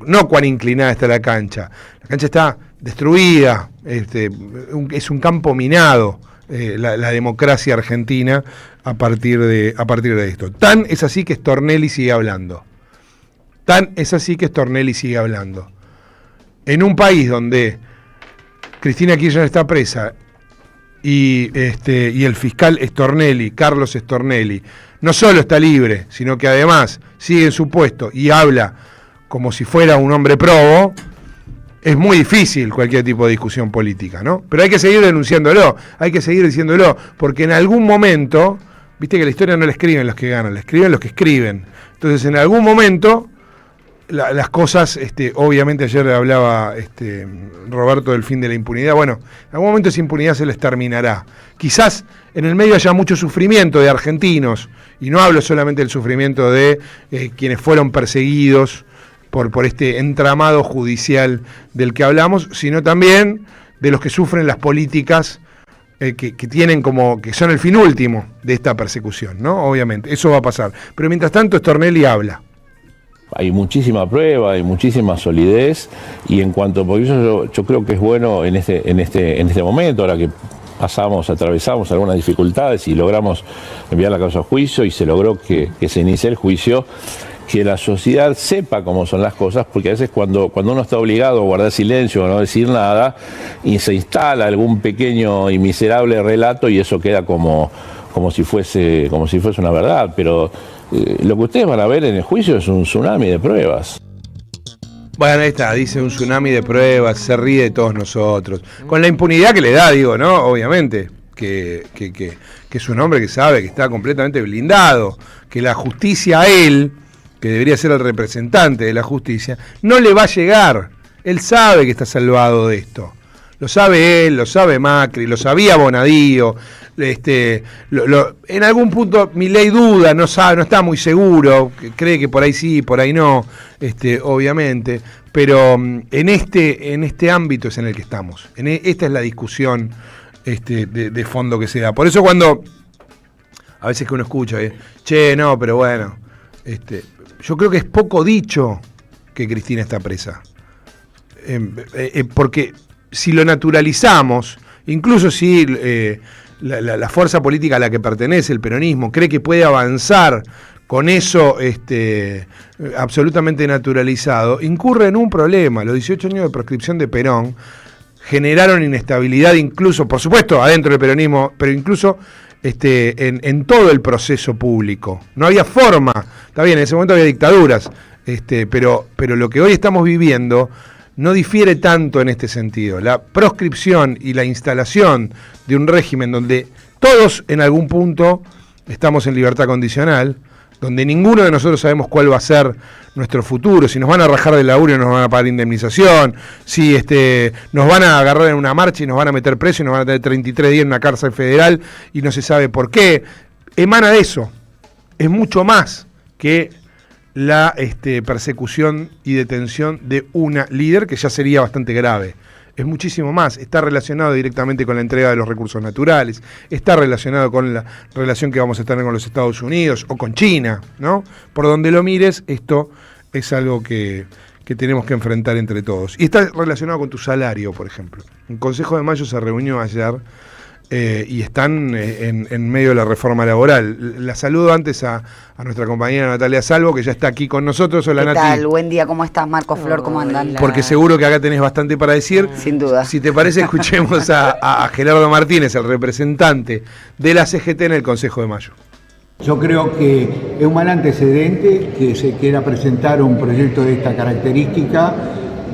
no cuán inclinada está la cancha. La cancha está destruida, es un campo minado la democracia argentina a partir de esto. Tan es así que Stornelli sigue hablando. En un país donde Cristina Kirchner está presa y el fiscal Stornelli, Carlos Stornelli, no solo está libre, sino que además sigue en su puesto y habla como si fuera un hombre probo, es muy difícil cualquier tipo de discusión política, ¿no? Pero hay que seguir denunciándolo, hay que seguir diciéndolo, porque en algún momento, viste que la historia no la escriben los que ganan, la escriben los que escriben. Entonces, en algún momento las cosas, obviamente ayer hablaba Roberto del fin de la impunidad. Bueno, en algún momento esa impunidad se les terminará. Quizás en el medio haya mucho sufrimiento de argentinos, y no hablo solamente del sufrimiento de quienes fueron perseguidos por este entramado judicial del que hablamos, sino también de los que sufren las políticas que tienen que son el fin último de esta persecución, ¿no? Obviamente, eso va a pasar. Pero mientras tanto, Stornelli habla. Hay muchísima prueba, hay muchísima solidez, y en cuanto, por eso yo creo que es bueno en este momento, ahora que atravesamos algunas dificultades y logramos enviar la causa a juicio y se logró que se inicie el juicio, que la sociedad sepa cómo son las cosas, porque a veces cuando uno está obligado a guardar silencio o no decir nada, y se instala algún pequeño y miserable relato y eso queda como si fuese una verdad, pero lo que ustedes van a ver en el juicio es un tsunami de pruebas. Bueno, ahí está, dice un tsunami de pruebas, se ríe de todos nosotros. Con la impunidad que le da, digo, ¿no? Obviamente, que es un hombre que sabe que está completamente blindado, que la justicia a él, que debería ser el representante de la justicia, no le va a llegar. Él sabe que está salvado de esto. Lo sabe él, lo sabe Macri, lo sabía Bonadío. En algún punto Milei duda, no está muy seguro, cree que por ahí sí, por ahí no, obviamente, pero en este ámbito es en el que estamos. Esta es la discusión de fondo que se da. Por eso cuando a veces que uno escucha, no, pero bueno, yo creo que es poco dicho que Cristina está presa, porque si lo naturalizamos, incluso si la fuerza política a la que pertenece, el peronismo, cree que puede avanzar con eso absolutamente naturalizado, incurre en un problema. Los 18 años de proscripción de Perón generaron inestabilidad incluso, por supuesto, adentro del peronismo, pero incluso en todo el proceso público. No había forma, está bien, en ese momento había dictaduras, pero lo que hoy estamos viviendo no difiere tanto en este sentido. La proscripción y la instalación de un régimen donde todos en algún punto estamos en libertad condicional, donde ninguno de nosotros sabemos cuál va a ser nuestro futuro, si nos van a rajar del laburo y nos van a pagar indemnización, si nos van a agarrar en una marcha y nos van a meter preso y nos van a tener 33 días en una cárcel federal y no se sabe por qué. Emana de eso. Es mucho más que la persecución y detención de una líder, que ya sería bastante grave. Es muchísimo más, está relacionado directamente con la entrega de los recursos naturales, está relacionado con la relación que vamos a tener con los Estados Unidos o con China, ¿no? Por donde lo mires, esto es algo que tenemos que enfrentar entre todos. Y está relacionado con tu salario, por ejemplo. El Consejo de Mayo se reunió ayer y están en medio de la reforma laboral. La saludo antes a nuestra compañera Natalia Salvo, que ya está aquí con nosotros. Hola, Nati. ¿Qué tal? Buen día, ¿cómo estás, Marco Flor? ¿Cómo andan? Porque seguro que acá tenés bastante para decir. Sin duda. Si te parece, escuchemos a Gerardo Martínez, el representante de la CGT en el Consejo de Mayo. Yo creo que es un mal antecedente que se quiera presentar un proyecto de esta característica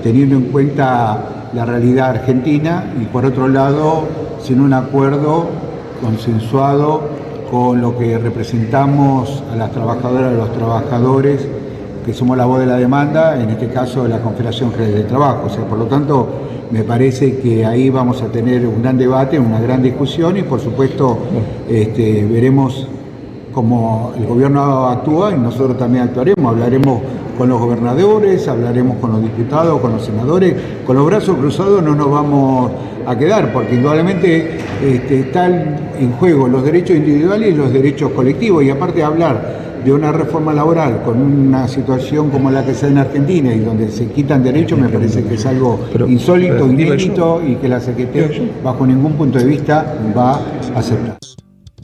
teniendo en cuenta la realidad argentina y por otro lado sin un acuerdo consensuado con lo que representamos a las trabajadoras y a los trabajadores, que somos la voz de la demanda, en este caso de la Confederación General de Trabajo. O sea, por lo tanto, me parece que ahí vamos a tener un gran debate, una gran discusión y por supuesto veremos cómo el gobierno actúa y nosotros también actuaremos, hablaremos con los gobernadores, hablaremos con los diputados, con los senadores, con los brazos cruzados no nos vamos a quedar, porque indudablemente están en juego los derechos individuales y los derechos colectivos, y aparte de hablar de una reforma laboral con una situación como la que se da en Argentina y donde se quitan derechos, me parece que es algo insólito, inédito y que la CGT bajo ningún punto de vista va a aceptar.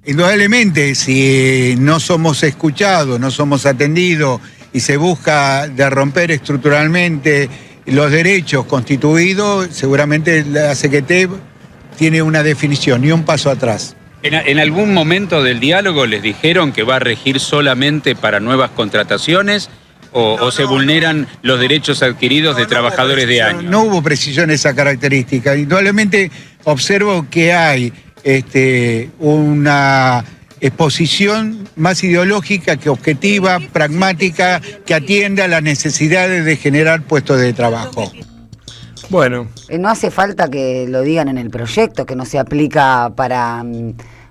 Indudablemente, si no somos escuchados, no somos atendidos y se busca de romper estructuralmente los derechos constituidos, seguramente la CGT tiene una definición y un paso atrás. ¿En algún momento del diálogo les dijeron que va a regir solamente para nuevas contrataciones o se vulneran los derechos adquiridos de trabajadores de años? No hubo precisión esa característica. Indudablemente observo que hay una exposición más ideológica que objetiva, pragmática, que atienda a las necesidades de generar puestos de trabajo. Bueno. No hace falta que lo digan en el proyecto, que no se aplica para,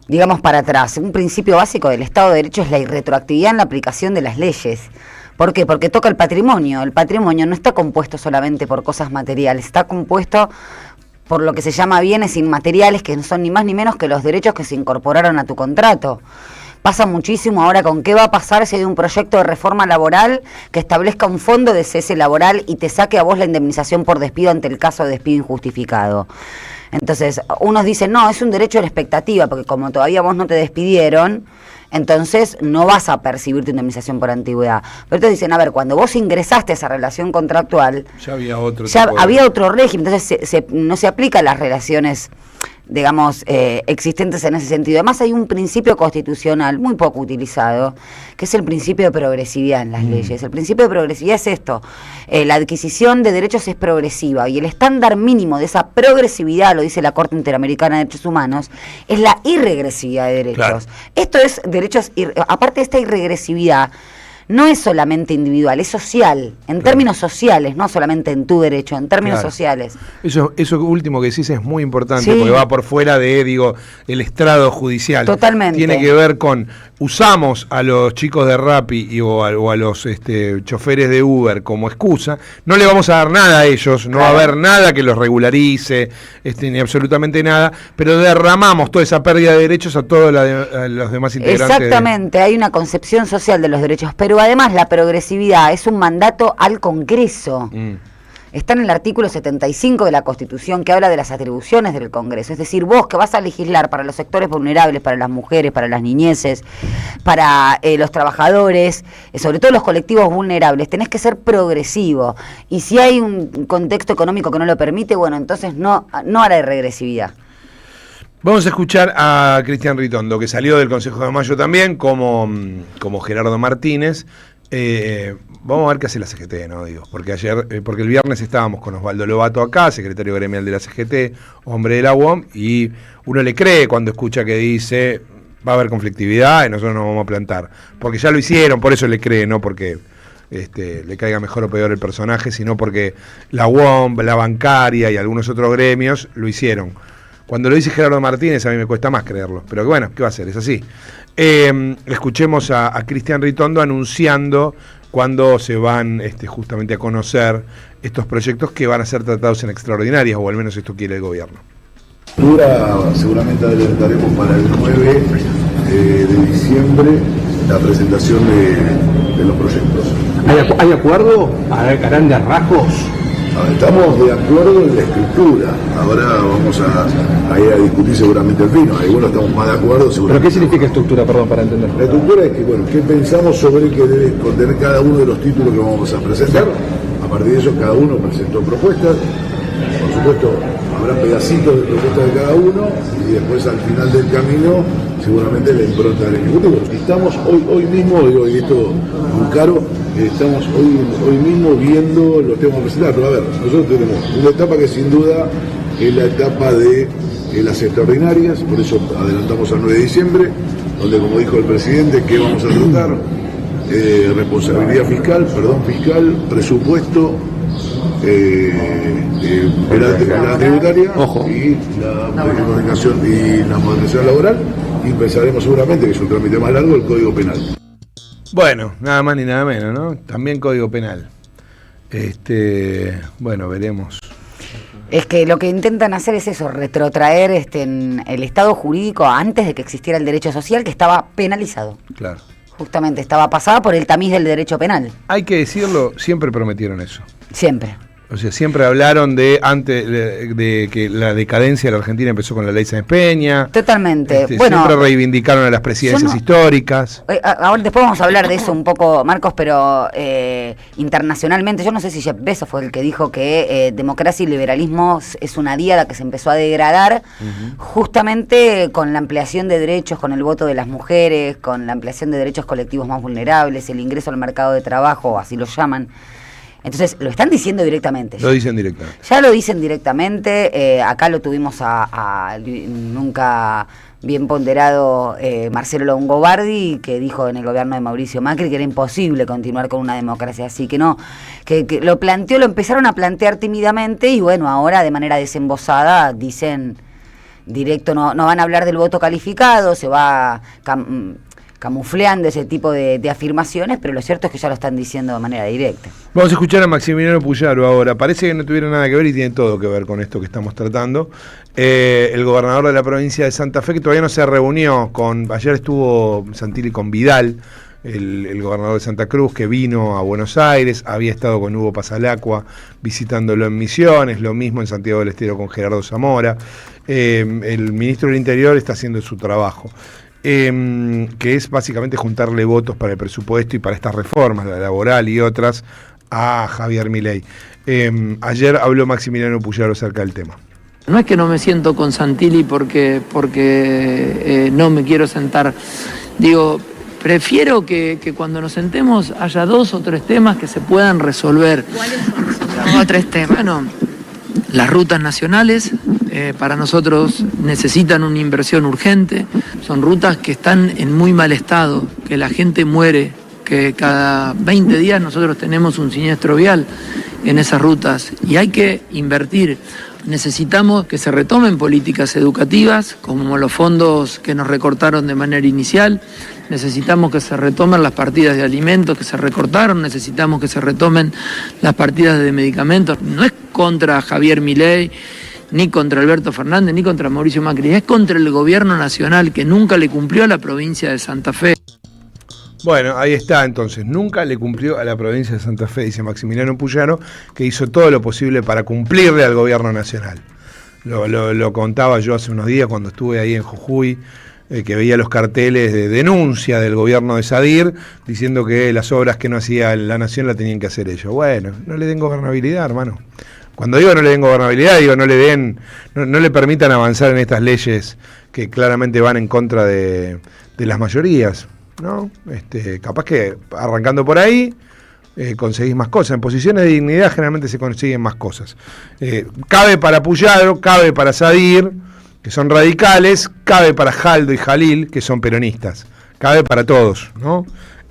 digamos, para atrás. Un principio básico del Estado de Derecho es la irretroactividad en la aplicación de las leyes. ¿Por qué? Porque toca el patrimonio. El patrimonio no está compuesto solamente por cosas materiales, está compuesto por lo que se llama bienes inmateriales, que no son ni más ni menos que los derechos que se incorporaron a tu contrato. Pasa muchísimo ahora con qué va a pasar si hay un proyecto de reforma laboral que establezca un fondo de cese laboral y te saque a vos la indemnización por despido ante el caso de despido injustificado. Entonces, unos dicen, no, es un derecho a la expectativa, porque como todavía vos no te despidieron, entonces no vas a percibir tu indemnización por antigüedad. Pero entonces dicen, a ver, cuando vos ingresaste a esa relación contractual, ya había otro, había otro régimen, entonces no se aplican las relaciones, digamos, existentes en ese sentido. Además hay un principio constitucional muy poco utilizado, que es el principio de progresividad en las leyes. El principio de progresividad es esto, la adquisición de derechos es progresiva y el estándar mínimo de esa progresividad, lo dice la Corte Interamericana de Derechos Humanos, es la irregresividad de derechos. Claro. Esto es derechos, aparte de esta irregresividad, no es solamente individual, es social, en términos sociales, no solamente en tu derecho, en términos sociales. Eso último que decís es muy importante, sí, porque va por fuera de, el estrado judicial. Totalmente. Tiene que ver con, usamos a los chicos de Rappi o a los choferes de Uber como excusa, no le vamos a dar nada a ellos, no va a haber nada que los regularice, ni absolutamente nada, pero derramamos toda esa pérdida de derechos a todos los demás integrantes. Exactamente, hay una concepción social de los derechos, pero además la progresividad es un mandato al Congreso. Está en el artículo 75 de la Constitución, que habla de las atribuciones del Congreso. Es decir, vos que vas a legislar para los sectores vulnerables, para las mujeres, para las niñeces, para los trabajadores, sobre todo los colectivos vulnerables, tenés que ser progresivo. Y si hay un contexto económico que no lo permite, bueno, entonces no hará regresividad. Vamos a escuchar a Cristian Ritondo, que salió del Consejo de Mayo también, como Gerardo Martínez. Vamos a ver qué hace la CGT, ¿no? Porque el viernes estábamos con Osvaldo Lobato acá, secretario gremial de la CGT, hombre de la UOM, y uno le cree cuando escucha que dice va a haber conflictividad y nosotros nos vamos a plantar. Porque ya lo hicieron, por eso le cree, no porque le caiga mejor o peor el personaje, sino porque la UOM, la bancaria y algunos otros gremios lo hicieron. Cuando lo dice Gerardo Martínez a mí me cuesta más creerlo, pero bueno, ¿qué va a hacer? Es así. Escuchemos a Cristian Ritondo anunciando cuándo se van justamente a conocer estos proyectos que van a ser tratados en extraordinarias, o al menos esto quiere el gobierno. Seguramente adelantaremos para el 9 de diciembre la presentación de los proyectos. ¿Hay acuerdo a grandes rasgos? Estamos de acuerdo en la estructura. Ahora vamos a ir a discutir seguramente el fino. Algunos estamos más de acuerdo. ¿Pero qué significa estructura, perdón, para entender? La estructura es que, ¿qué pensamos sobre que debe contener cada uno de los títulos que vamos a presentar? A partir de eso, cada uno presentó propuestas. Por supuesto, habrá pedacitos de propuesta de cada uno y después al final del camino seguramente la impronta del Ejecutivo. Estamos hoy mismo, digo, y esto es muy caro, estamos hoy mismo viendo los temas a presentar. Pero a ver, nosotros tenemos una etapa que sin duda es la etapa de las extraordinarias, por eso adelantamos al 9 de diciembre, donde, como dijo el presidente, ¿qué vamos a tratar? Responsabilidad fiscal, perdón fiscal, presupuesto, la tributaria y la modernización laboral, y empezaremos seguramente, que es un trámite más largo, el Código Penal. Bueno, nada más ni nada menos, ¿no? También Código Penal. Bueno, veremos. Es que lo que intentan hacer es eso, retrotraer en el Estado jurídico antes de que existiera el derecho social, que estaba penalizado. Claro. Justamente, estaba pasada por el tamiz del derecho penal. Hay que decirlo, siempre prometieron eso. Siempre. O sea, siempre hablaron de antes de que la decadencia de la Argentina empezó con la ley Sáenz Peña. Totalmente. Siempre reivindicaron a las presidencias históricas. Ahora después vamos a hablar de eso un poco, Marcos, pero internacionalmente, yo no sé si Jeff Bezos fue el que dijo que democracia y liberalismo es una díada que se empezó a degradar justamente con la ampliación de derechos, con el voto de las mujeres, con la ampliación de derechos colectivos más vulnerables, el ingreso al mercado de trabajo, así lo llaman. Entonces, lo están diciendo directamente. Lo dicen directamente. Ya lo dicen directamente. Acá lo tuvimos a nunca bien ponderado Marcelo Longobardi, que dijo en el gobierno de Mauricio Macri que era imposible continuar con una democracia así, que lo empezaron a plantear tímidamente, y bueno, ahora de manera desembosada dicen directo, no van a hablar del voto calificado, se va camufleando ese tipo de afirmaciones, pero lo cierto es que ya lo están diciendo de manera directa. Vamos a escuchar a Maximiliano Puyaro ahora. Parece que no tuviera nada que ver y tiene todo que ver con esto que estamos tratando. El gobernador de la provincia de Santa Fe, que todavía no se reunió ayer estuvo Santilli con Vidal, el gobernador de Santa Cruz, que vino a Buenos Aires, había estado con Hugo Pasalacqua visitándolo en Misiones, lo mismo en Santiago del Estero con Gerardo Zamora. El ministro del Interior está haciendo su trabajo. Que es básicamente juntarle votos para el presupuesto y para estas reformas, la laboral y otras, a Javier Milei. Ayer habló Maximiliano Puyaro acerca del tema. No es que no me siento con Santilli porque no me quiero sentar. Digo, prefiero que cuando nos sentemos haya 2 o 3 temas que se puedan resolver. ¿Cuáles son los 3 temas? Bueno, las rutas nacionales para nosotros necesitan una inversión urgente. Son rutas que están en muy mal estado, que la gente muere, que cada 20 días nosotros tenemos un siniestro vial en esas rutas y hay que invertir. Necesitamos que se retomen políticas educativas, como los fondos que nos recortaron de manera inicial. Necesitamos que se retomen las partidas de alimentos que se recortaron. Necesitamos que se retomen las partidas de medicamentos. No es contra Javier Milei, ni contra Alberto Fernández, ni contra Mauricio Macri. Es contra el gobierno nacional, que nunca le cumplió a la provincia de Santa Fe. Bueno, ahí está entonces, nunca le cumplió a la provincia de Santa Fe, dice Maximiliano Puyaro, que hizo todo lo posible para cumplirle al gobierno nacional. Lo contaba yo hace unos días cuando estuve ahí en Jujuy, que veía los carteles de denuncia del gobierno de Sadir, diciendo que las obras que no hacía la nación la tenían que hacer ellos. Bueno, no le den gobernabilidad, hermano. Cuando digo no le den gobernabilidad, digo no le permitan avanzar en estas leyes que claramente van en contra de las mayorías, ¿no? Capaz que arrancando por ahí conseguís más cosas. En posiciones de dignidad generalmente se consiguen más cosas. Cabe para Puyaro, cabe para Sadir, que son radicales, cabe para Jaldo y Jalil, que son peronistas. Cabe para todos, ¿no?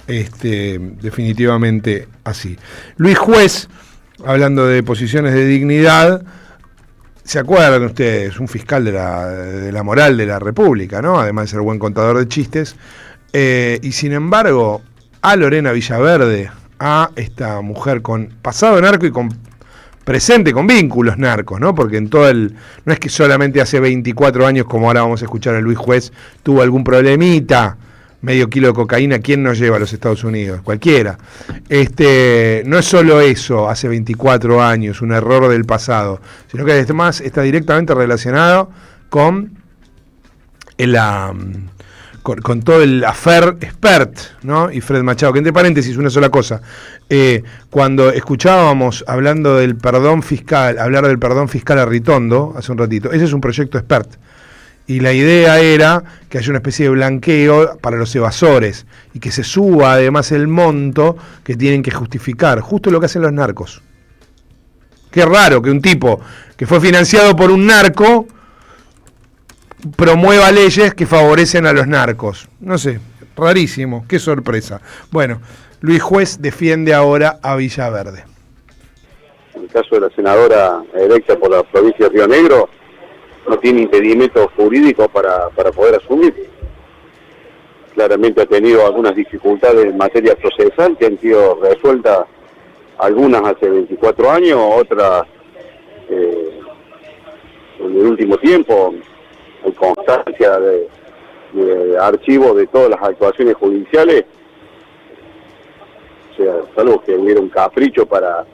Definitivamente así. Luis Juez, hablando de posiciones de dignidad, ¿se acuerdan ustedes? Un fiscal de la moral de la República, ¿no? Además de ser buen contador de chistes. Y sin embargo, a Lorena Villaverde, a esta mujer con pasado narco y con presente con vínculos narcos, ¿no? Porque no es que solamente hace 24 años, como ahora vamos a escuchar a Luis Juez, tuvo algún problemita, medio kilo de cocaína, ¿quién nos lleva a los Estados Unidos? Cualquiera. No es solo eso, hace 24 años, un error del pasado, sino que además está directamente relacionado con con todo el affair expert, ¿no? Y Fred Machado, que entre paréntesis, una sola cosa. Cuando escuchábamos hablando del perdón fiscal, hablar del perdón fiscal a Ritondo hace un ratito, ese es un proyecto expert. Y la idea era que haya una especie de blanqueo para los evasores y que se suba además el monto que tienen que justificar, justo lo que hacen los narcos. Qué raro que un tipo que fue financiado por un narco promueva leyes que favorecen a los narcos. No sé, rarísimo, qué sorpresa. Bueno, Luis Juez defiende ahora a Villaverde. En el caso de la senadora electa por la provincia de Río Negro, no tiene impedimento jurídico para poder asumir. Claramente ha tenido algunas dificultades en materia procesal que han sido resueltas, algunas hace 24 años, otras en el último tiempo. Hay constancia de archivos de todas las actuaciones judiciales. O sea, salvo que hubiera un capricho para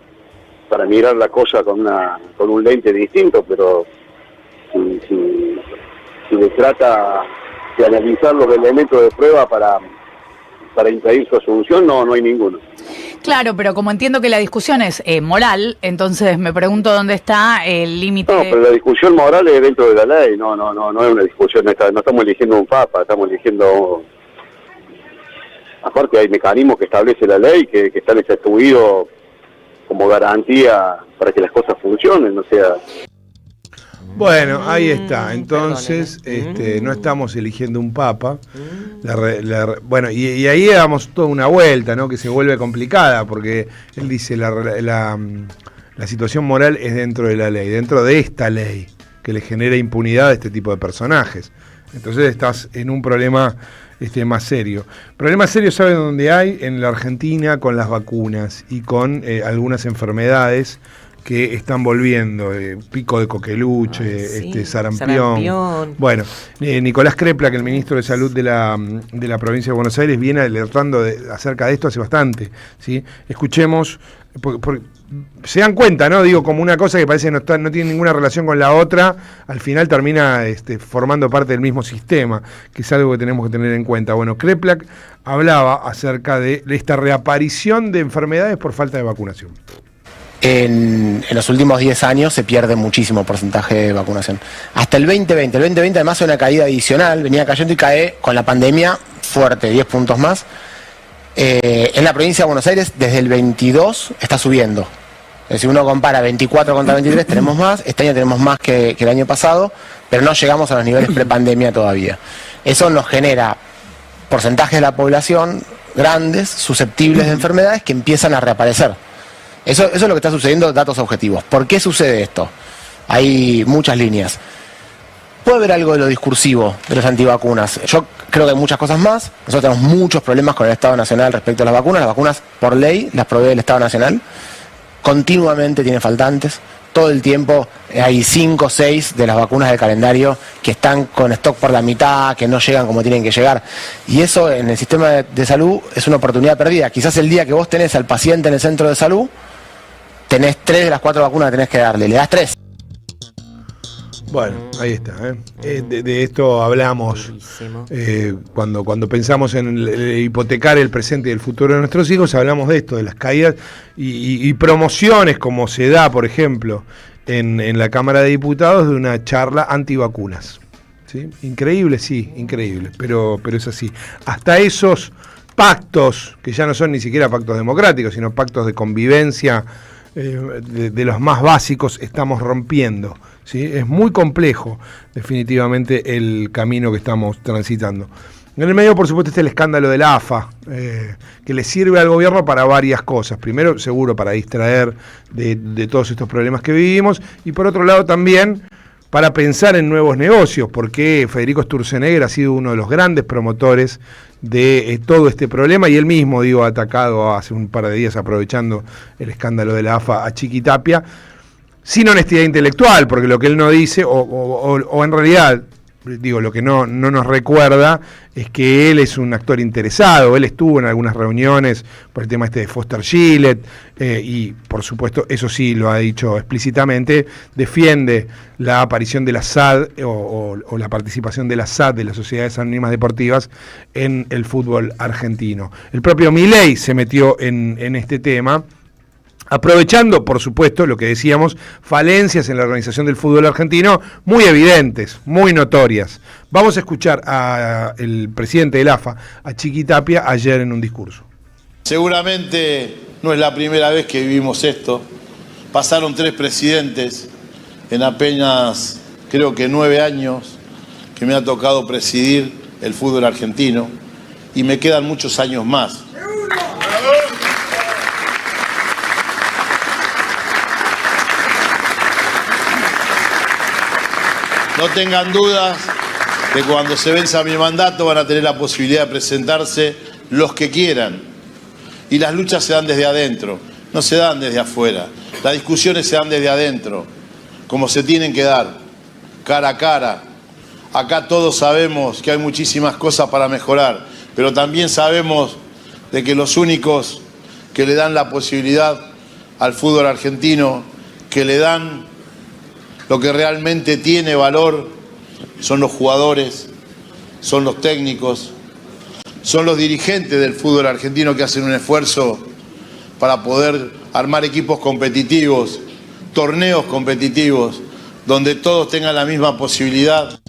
mirar la cosa con un lente distinto, pero si se trata de analizar los elementos de prueba para impedir su asunción, no hay ninguno. Claro, pero como entiendo que la discusión es moral, entonces me pregunto dónde está el límite. No, pero la discusión moral es dentro de la ley, no es una discusión, no estamos eligiendo un papa, estamos eligiendo... Aparte hay mecanismos que establece la ley, que están instituidos como garantía para que las cosas funcionen, o sea... Bueno, ahí está. Entonces, no estamos eligiendo un papa. Bueno, y ahí damos toda una vuelta, ¿no? Que se vuelve complicada, porque él dice la situación moral es dentro de la ley, dentro de esta ley, que le genera impunidad a este tipo de personajes. Entonces estás en un problema más serio. Problema serio, ¿saben dónde hay? En la Argentina con las vacunas y con algunas enfermedades que están volviendo, pico de coqueluche, sarampión. Bueno, Nicolás Kreplak, el ministro de Salud de la provincia de Buenos Aires, viene alertando acerca de esto hace bastante, ¿sí? Escuchemos, se dan cuenta, ¿no? Digo, como una cosa que parece no tiene ninguna relación con la otra, al final termina formando parte del mismo sistema, que es algo que tenemos que tener en cuenta. Bueno, Kreplak hablaba acerca de esta reaparición de enfermedades por falta de vacunación. En los últimos 10 años se pierde muchísimo porcentaje de vacunación. Hasta el 2020. El 2020 además es una caída adicional, venía cayendo y cae con la pandemia fuerte, 10 puntos más. En la provincia de Buenos Aires desde el 22 está subiendo. Es decir, uno compara 24 contra 23, tenemos más, este año tenemos más que el año pasado, pero no llegamos a los niveles prepandemia todavía. Eso nos genera porcentajes de la población grandes, susceptibles de enfermedades que empiezan a reaparecer. Eso es lo que está sucediendo, datos objetivos. ¿Por qué sucede esto? Hay muchas líneas. Puede haber algo de lo discursivo de los antivacunas. Yo creo que hay muchas cosas más. Nosotros tenemos muchos problemas con el Estado Nacional respecto a las vacunas. Las vacunas, por ley, las provee el Estado Nacional. Continuamente tiene faltantes. Todo el tiempo hay 5 o 6 de las vacunas del calendario que están con stock por la mitad, que no llegan como tienen que llegar. Y eso en el sistema de salud es una oportunidad perdida. Quizás el día que vos tenés al paciente en el centro de salud, tenés 3 de las 4 vacunas que tenés que darle, le das 3. Bueno, ahí está. De esto hablamos cuando pensamos en hipotecar el presente y el futuro de nuestros hijos, hablamos de esto, de las caídas y promociones como se da, por ejemplo, en la Cámara de Diputados de una charla antivacunas. ¿Sí? Increíble, sí, increíble, pero es así. Hasta esos pactos, que ya no son ni siquiera pactos democráticos, sino pactos de convivencia, de los más básicos, estamos rompiendo. ¿Sí? Es muy complejo, definitivamente, el camino que estamos transitando. En el medio, por supuesto, está el escándalo de la AFA, que le sirve al gobierno para varias cosas. Primero, seguro, para distraer de todos estos problemas que vivimos, y por otro lado también para pensar en nuevos negocios, porque Federico Sturzenegger ha sido uno de los grandes promotores de todo este problema, y él mismo, ha atacado hace un par de días, aprovechando el escándalo de la AFA, a Chiquitapia, sin honestidad intelectual, porque lo que él no dice, o en realidad digo, lo que no nos recuerda es que él es un actor interesado, él estuvo en algunas reuniones por el tema de Foster Gillett, y por supuesto, eso sí lo ha dicho explícitamente, defiende la aparición de la SAD o la participación de la SAD, de las Sociedades Anónimas Deportivas, en el fútbol argentino. El propio Milei se metió en este tema, aprovechando, por supuesto, lo que decíamos, falencias en la organización del fútbol argentino muy evidentes, muy notorias. Vamos a escuchar al presidente del AFA, a Chiqui Tapia, ayer en un discurso. Seguramente no es la primera vez que vivimos esto. Pasaron 3 presidentes en apenas, creo que 9 años, que me ha tocado presidir el fútbol argentino, y me quedan muchos años más. No tengan dudas de que cuando se venza mi mandato van a tener la posibilidad de presentarse los que quieran. Y las luchas se dan desde adentro, no se dan desde afuera. Las discusiones se dan desde adentro, como se tienen que dar, cara a cara. Acá todos sabemos que hay muchísimas cosas para mejorar, pero también sabemos de que los únicos que le dan la posibilidad al fútbol argentino, que le dan lo que realmente tiene valor, son los jugadores, son los técnicos, son los dirigentes del fútbol argentino que hacen un esfuerzo para poder armar equipos competitivos, torneos competitivos, donde todos tengan la misma posibilidad.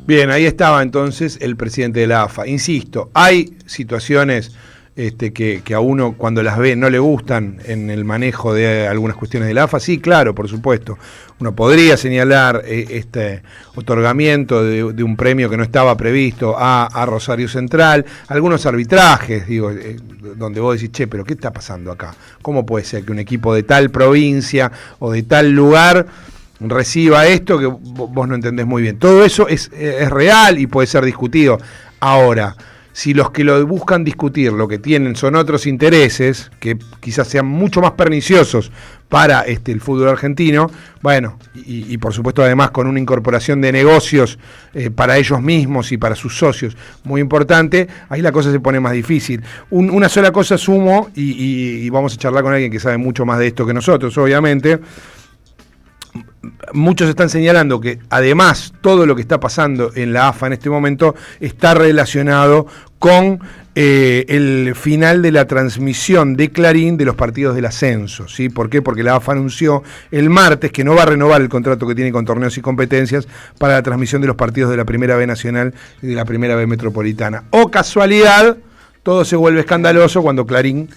Bien, ahí estaba entonces el presidente de la AFA. Insisto, hay situaciones que a uno cuando las ve no le gustan en el manejo de algunas cuestiones de la AFA. Sí, claro, por supuesto. Uno podría señalar este otorgamiento de un premio que no estaba previsto a Rosario Central, algunos arbitrajes, digo, donde vos decís, che, pero ¿qué está pasando acá? ¿Cómo puede ser que un equipo de tal provincia o de tal lugar reciba esto que vos no entendés muy bien? Todo eso es real y puede ser discutido. Ahora, si los que lo buscan discutir lo que tienen son otros intereses, que quizás sean mucho más perniciosos para el fútbol argentino, bueno, y por supuesto además con una incorporación de negocios para ellos mismos y para sus socios muy importante, ahí la cosa se pone más difícil. Una sola cosa sumo, y vamos a charlar con alguien que sabe mucho más de esto que nosotros, obviamente. Muchos están señalando que además todo lo que está pasando en la AFA en este momento está relacionado con el final de la transmisión de Clarín de los partidos del ascenso, ¿sí? ¿Por qué? Porque la AFA anunció el martes que no va a renovar el contrato que tiene con Torneos y Competencias para la transmisión de los partidos de la Primera B Nacional y de la Primera B Metropolitana. O casualidad, todo se vuelve escandaloso cuando Clarín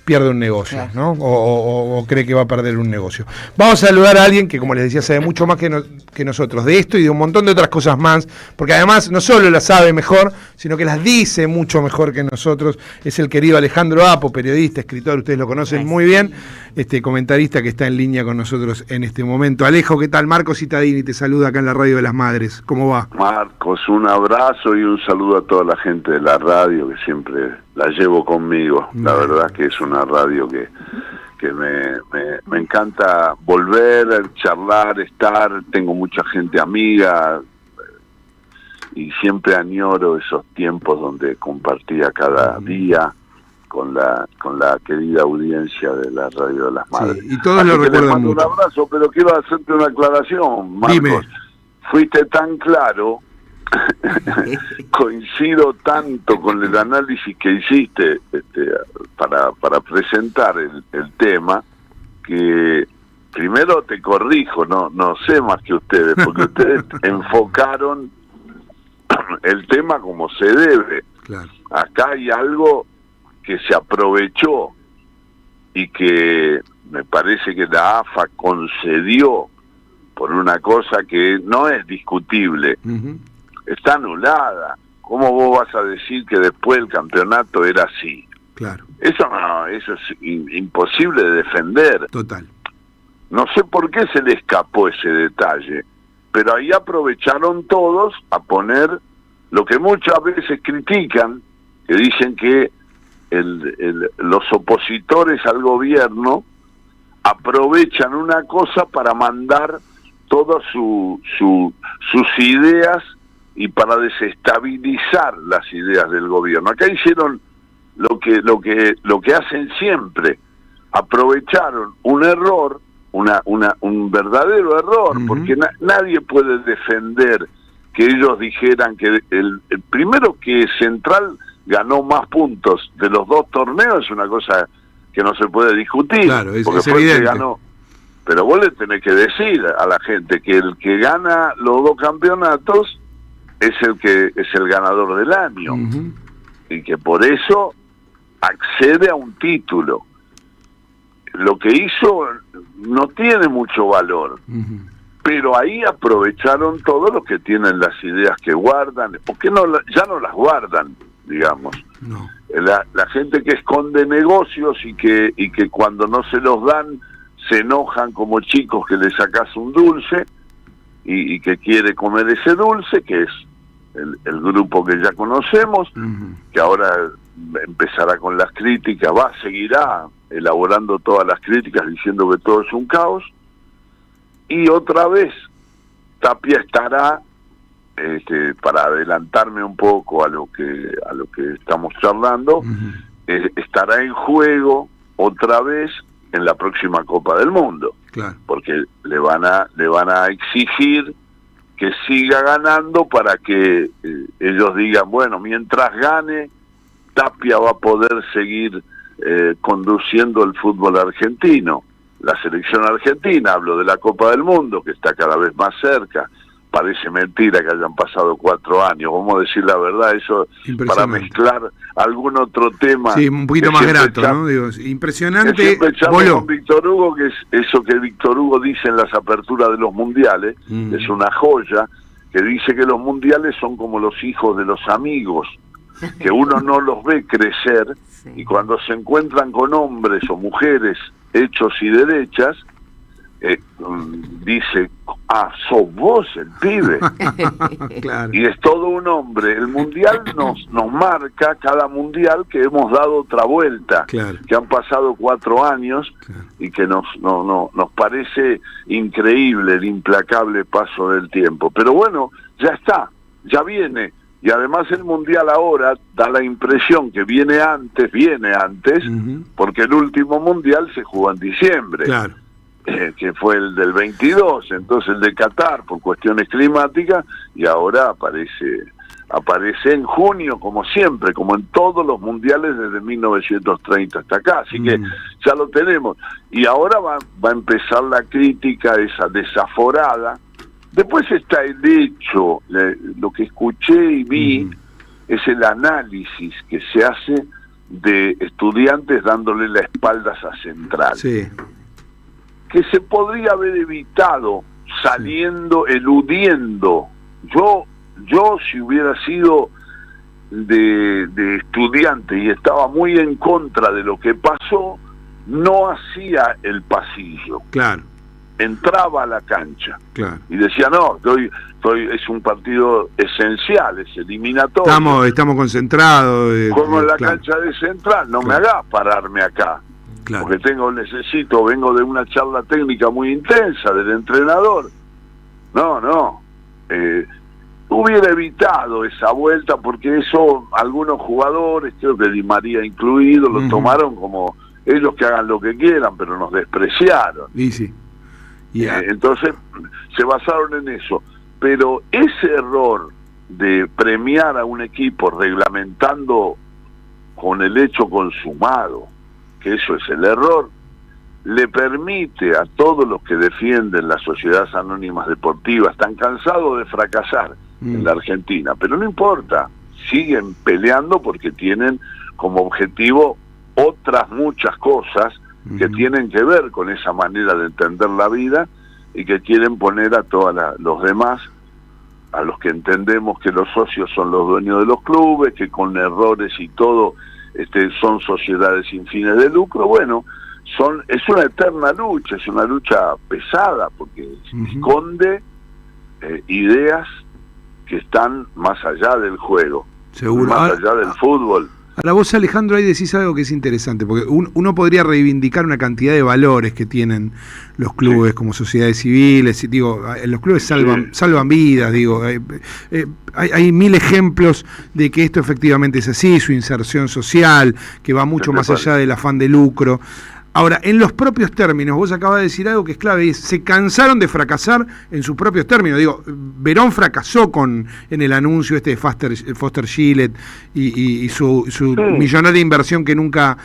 pierde un negocio, claro, ¿no? O cree que va a perder un negocio. Vamos a saludar a alguien que, como les decía, sabe mucho más que nosotros de esto y de un montón de otras cosas más, porque además no solo las sabe mejor, sino que las dice mucho mejor que nosotros. Es el querido Alejandro Apo, periodista, escritor, ustedes lo conocen muy bien, comentarista que está en línea con nosotros en este momento. Alejo, ¿qué tal? Marcos Cittadini te saluda acá en la Radio de las Madres. ¿Cómo va? Marcos, un abrazo y un saludo a toda la gente de la radio que siempre la llevo conmigo. La verdad que es una radio que me encanta volver, charlar, estar. Tengo mucha gente amiga y siempre añoro esos tiempos donde compartía cada día con la querida audiencia de la Radio de las Madres. Sí, y todos lo recuerdan mucho. Un abrazo, pero quiero hacerte una aclaración, Marcos. Dime. Fuiste tan claro, coincido tanto con el análisis que hiciste para presentar el tema, que primero te corrijo, no sé más que ustedes, porque ustedes enfocaron el tema como se debe. Claro. Acá hay algo que se aprovechó y que me parece que la AFA concedió por una cosa que no es discutible. Está anulada. ¿Cómo vos vas a decir que después el campeonato era así? Claro. Eso es imposible de defender. Total. No sé por qué se le escapó ese detalle, pero ahí aprovecharon todos a poner lo que muchas veces critican, que dicen que los opositores al gobierno aprovechan una cosa para mandar todas sus ideas y para desestabilizar las ideas del gobierno. Acá hicieron lo que hacen siempre, aprovecharon un error, un verdadero error, porque nadie puede defender que ellos dijeran que el primero que Central ganó más puntos de los dos torneos es una cosa que no se puede discutir, claro, porque fue el que ganó. Pero vos le tenés que decir a la gente que el que gana los dos campeonatos es el ganador del año, y que por eso accede a un título. Lo que hizo no tiene mucho valor, pero ahí aprovecharon todos los que tienen las ideas que guardan, porque ya no las guardan, digamos. No. La gente que esconde negocios y que cuando no se los dan se enojan como chicos que le sacas un dulce y que quiere comer ese dulce, que es el grupo que ya conocemos, que ahora empezará con las críticas, seguirá elaborando todas las críticas diciendo que todo es un caos, y otra vez Tapia estará, para adelantarme un poco a lo que estamos charlando, estará en juego otra vez en la próxima Copa del Mundo, claro, porque le van a exigir que siga ganando para que ellos digan, bueno, mientras gane, Tapia va a poder seguir conduciendo el fútbol argentino. La selección argentina, hablo de la Copa del Mundo, que está cada vez más cerca. Parece mentira que hayan pasado 4 años, vamos a decir la verdad, eso para mezclar algún otro tema. Sí, un poquito más grato, ¿no? Digo, impresionante. Siempre con Víctor Hugo, que es eso que Víctor Hugo dice en las aperturas de los mundiales, es una joya, que dice que los mundiales son como los hijos de los amigos, que uno no los ve crecer, y cuando se encuentran con hombres o mujeres hechos y derechas, dice, sos vos el pibe. Claro. Y es todo un hombre. El mundial nos marca, cada mundial, que hemos dado otra vuelta, claro, que han pasado 4 años, claro, y que nos parece increíble el implacable paso del tiempo. Pero bueno, ya está, ya viene. Y además el mundial ahora da la impresión que viene antes, porque el último mundial se jugó en diciembre. Claro. Que fue el del 22, entonces el de Qatar por cuestiones climáticas, y ahora aparece en junio, como siempre, como en todos los mundiales desde 1930 hasta acá, así que ya lo tenemos. Y ahora va a empezar la crítica esa desaforada. Después está el hecho, lo que escuché y vi, es el análisis que se hace de estudiantes dándole las espaldas a Central. Sí. Que se podría haber evitado saliendo, eludiendo. Yo si hubiera sido de estudiante y estaba muy en contra de lo que pasó, no hacía el pasillo. Claro. Entraba a la cancha. Claro. Y decía, no, es un partido esencial, es eliminatorio. Estamos concentrados. Como en la cancha de Central, no me hagas pararme acá. Claro. Porque vengo de una charla técnica muy intensa del entrenador. No. Hubiera evitado esa vuelta, porque eso algunos jugadores, creo que Di María incluido, lo tomaron como ellos que hagan lo que quieran, pero nos despreciaron. Y sí. Entonces se basaron en eso. Pero ese error de premiar a un equipo reglamentando con el hecho consumado, que eso es el error, le permite a todos los que defienden las sociedades anónimas deportivas, están cansados de fracasar en la Argentina, pero no importa, siguen peleando porque tienen como objetivo otras muchas cosas que tienen que ver con esa manera de entender la vida, y que quieren poner a todos los demás, a los que entendemos que los socios son los dueños de los clubes, que con errores y todo son sociedades sin fines de lucro. Bueno, es una eterna lucha, es una lucha pesada, porque esconde ideas que están más allá del juego, seguro, más allá del fútbol. Ahora vos, Alejandro, ahí decís algo que es interesante, porque uno podría reivindicar una cantidad de valores que tienen los clubes como sociedades civiles. Digo, los clubes salvan vidas, digo. Hay mil ejemplos de que esto efectivamente es así, su inserción social, que va mucho más allá del afán de lucro. Ahora, en los propios términos, vos acabas de decir algo que es clave, y se cansaron de fracasar en sus propios términos. Digo, Verón fracasó en el anuncio de Foster Gillett y su millonaria inversión que nunca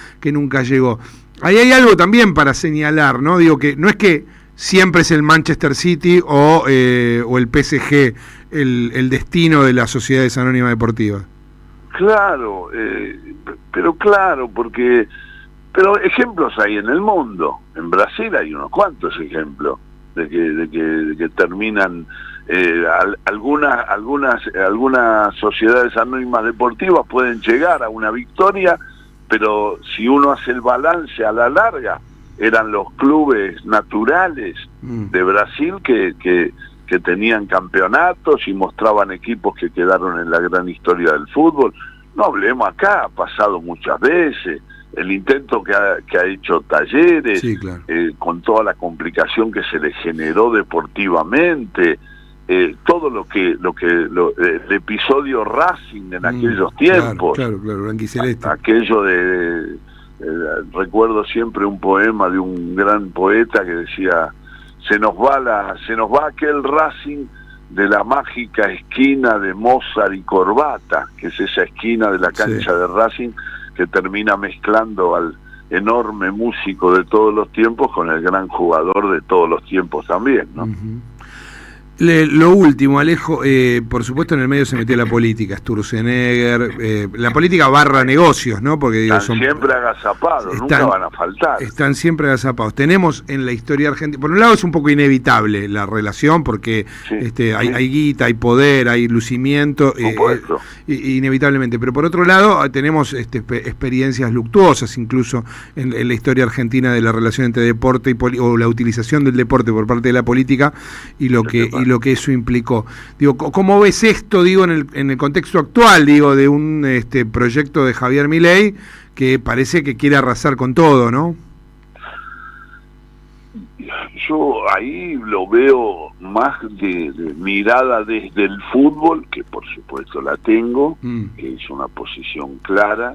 llegó. Ahí hay algo también para señalar, ¿no? Digo, que no es que siempre es el Manchester City o el PSG el destino de las sociedades anónimas deportivas. Claro, pero ejemplos hay en el mundo. En Brasil hay unos cuantos ejemplos de que terminan algunas sociedades anónimas deportivas pueden llegar a una victoria, pero si uno hace el balance a la larga, eran los clubes naturales de Brasil que tenían campeonatos y mostraban equipos que quedaron en la gran historia del fútbol. No hablemos acá, ha pasado muchas veces. El intento que ha hecho Talleres, sí, claro, con toda la complicación que se le generó deportivamente, todo el episodio Racing en aquellos tiempos, claro, blanquiceleste. Aquello recuerdo siempre un poema de un gran poeta que decía: se nos va aquel Racing de la mágica esquina de Mozart y Corbata, que es esa esquina de la cancha de Racing que termina mezclando al enorme músico de todos los tiempos con el gran jugador de todos los tiempos también, ¿no? Lo último, Alejo, por supuesto en el medio se metió la política, Sturzenegger, la política barra negocios, ¿no? Porque están siempre agazapados, nunca van a faltar. Están siempre agazapados. Tenemos en la historia argentina, por un lado es un poco inevitable la relación, porque hay guita, hay poder, hay lucimiento, inevitablemente, pero por otro lado tenemos experiencias luctuosas incluso en la historia argentina de la relación entre deporte y o la utilización del deporte por parte de la política y lo que eso implicó. Digo, ¿cómo ves esto, digo, en el contexto actual, digo, de un proyecto de Javier Milei que parece que quiere arrasar con todo, ¿no? Yo ahí lo veo más de mirada desde el fútbol, que por supuesto la tengo, que es una posición clara,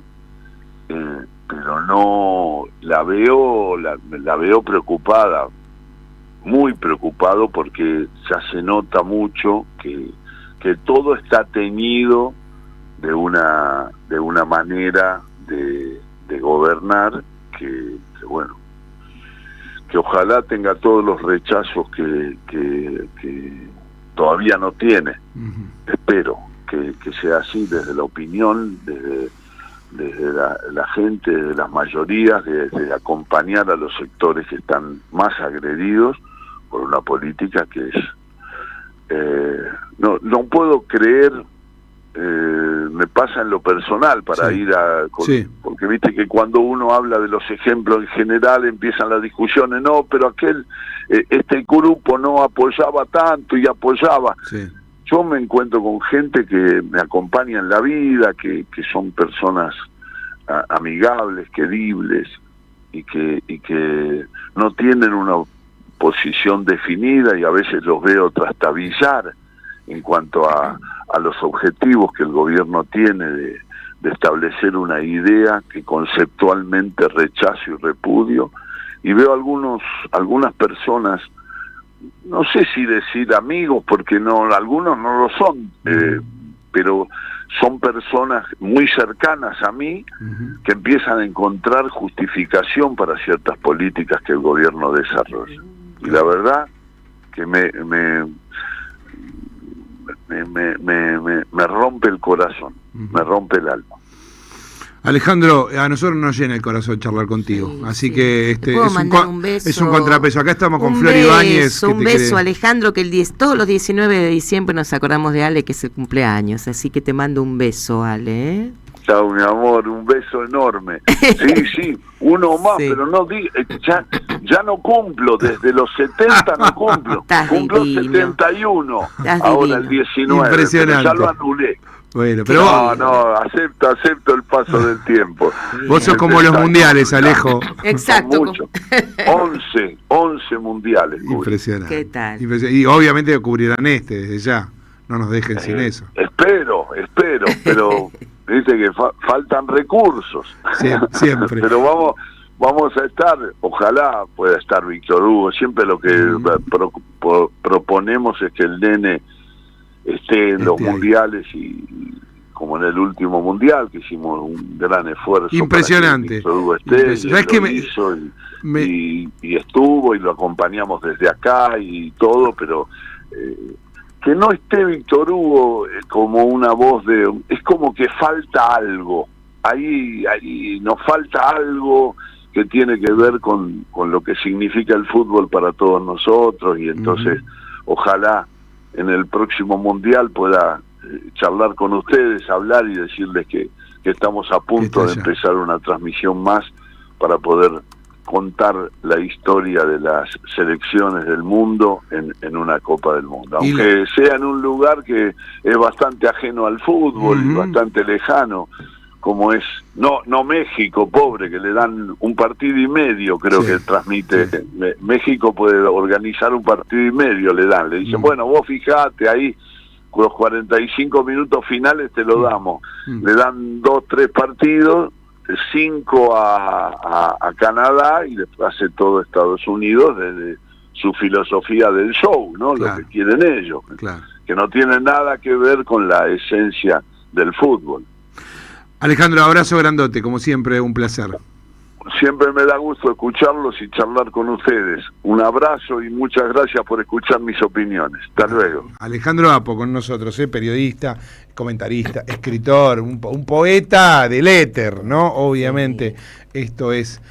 pero no la veo preocupada, muy preocupado, porque ya se nota mucho que todo está teñido de una manera de gobernar que ojalá tenga todos los rechazos que todavía no tiene. Espero que sea así desde la opinión, desde la gente, de las mayorías, de acompañar a los sectores que están más agredidos por una política que es no puedo creer, me pasa en lo personal para ir porque viste que cuando uno habla de los ejemplos en general empiezan las discusiones, no, pero este grupo no apoyaba tanto y apoyaba. Yo me encuentro con gente que me acompaña en la vida, que son personas amigables, queribles, y que no tienen una posición definida, y a veces los veo trastabillar en cuanto a los objetivos que el gobierno tiene de establecer una idea que conceptualmente rechazo y repudio, y veo algunas personas, no sé si decir amigos, porque algunos no lo son, pero son personas muy cercanas a mí que empiezan a encontrar justificación para ciertas políticas que el gobierno desarrolla. Y la verdad que me rompe el corazón, me rompe el alma. Alejandro, a nosotros nos llena el corazón charlar contigo, así que es un contrapeso. Acá estamos con Flor Ibáñez. Un beso, Alejandro, que todos los 19 de diciembre nos acordamos de Ale, que es el cumpleaños, así que te mando un beso, Ale. Chao, mi amor, un beso enorme. Sí, uno más, pero no ya no cumplo, desde los 70 no cumplo. Cumplo 71, ahora el 19, pero ya lo anulé. Bueno, pero acepto el paso del tiempo. Vos sos como los mundiales, Alejo. Exacto. 11 mundiales. Impresionante. ¿Qué tal? Y obviamente cubrirán desde ya. No nos dejen sin eso. Espero, pero dice que faltan recursos. Siempre. Pero vamos a estar, ojalá pueda estar Víctor Hugo. Siempre lo que proponemos es que el nene esté en los mundiales y como en el último mundial que hicimos un gran esfuerzo. Impresionante. Para que Víctor Hugo esté, y estuvo y lo acompañamos desde acá y todo, pero que no esté Víctor Hugo como una voz es como que falta algo. Ahí nos falta algo que tiene que ver con lo que significa el fútbol para todos nosotros, y entonces ojalá en el próximo mundial pueda charlar con ustedes, hablar y decirles que estamos a punto de empezar una transmisión más para poder contar la historia de las selecciones del mundo en una Copa del Mundo, aunque sea en un lugar que es bastante ajeno al fútbol y bastante lejano, como es no México, pobre, que le dan un partido y medio, creo que transmite. México puede organizar un partido y medio, le dicen, bueno, vos fijate ahí, los 45 minutos finales te lo damos. Le dan 2-3 partidos, 5 a Canadá, y después hace todo Estados Unidos desde su filosofía del show, ¿no? Lo que quieren ellos, que no tiene nada que ver con la esencia del fútbol. Alejandro, abrazo grandote, como siempre, un placer. Siempre me da gusto escucharlos y charlar con ustedes. Un abrazo y muchas gracias por escuchar mis opiniones. Hasta luego. Alejandro Apo con nosotros, periodista, comentarista, escritor, un poeta del éter, ¿no? Obviamente, esto es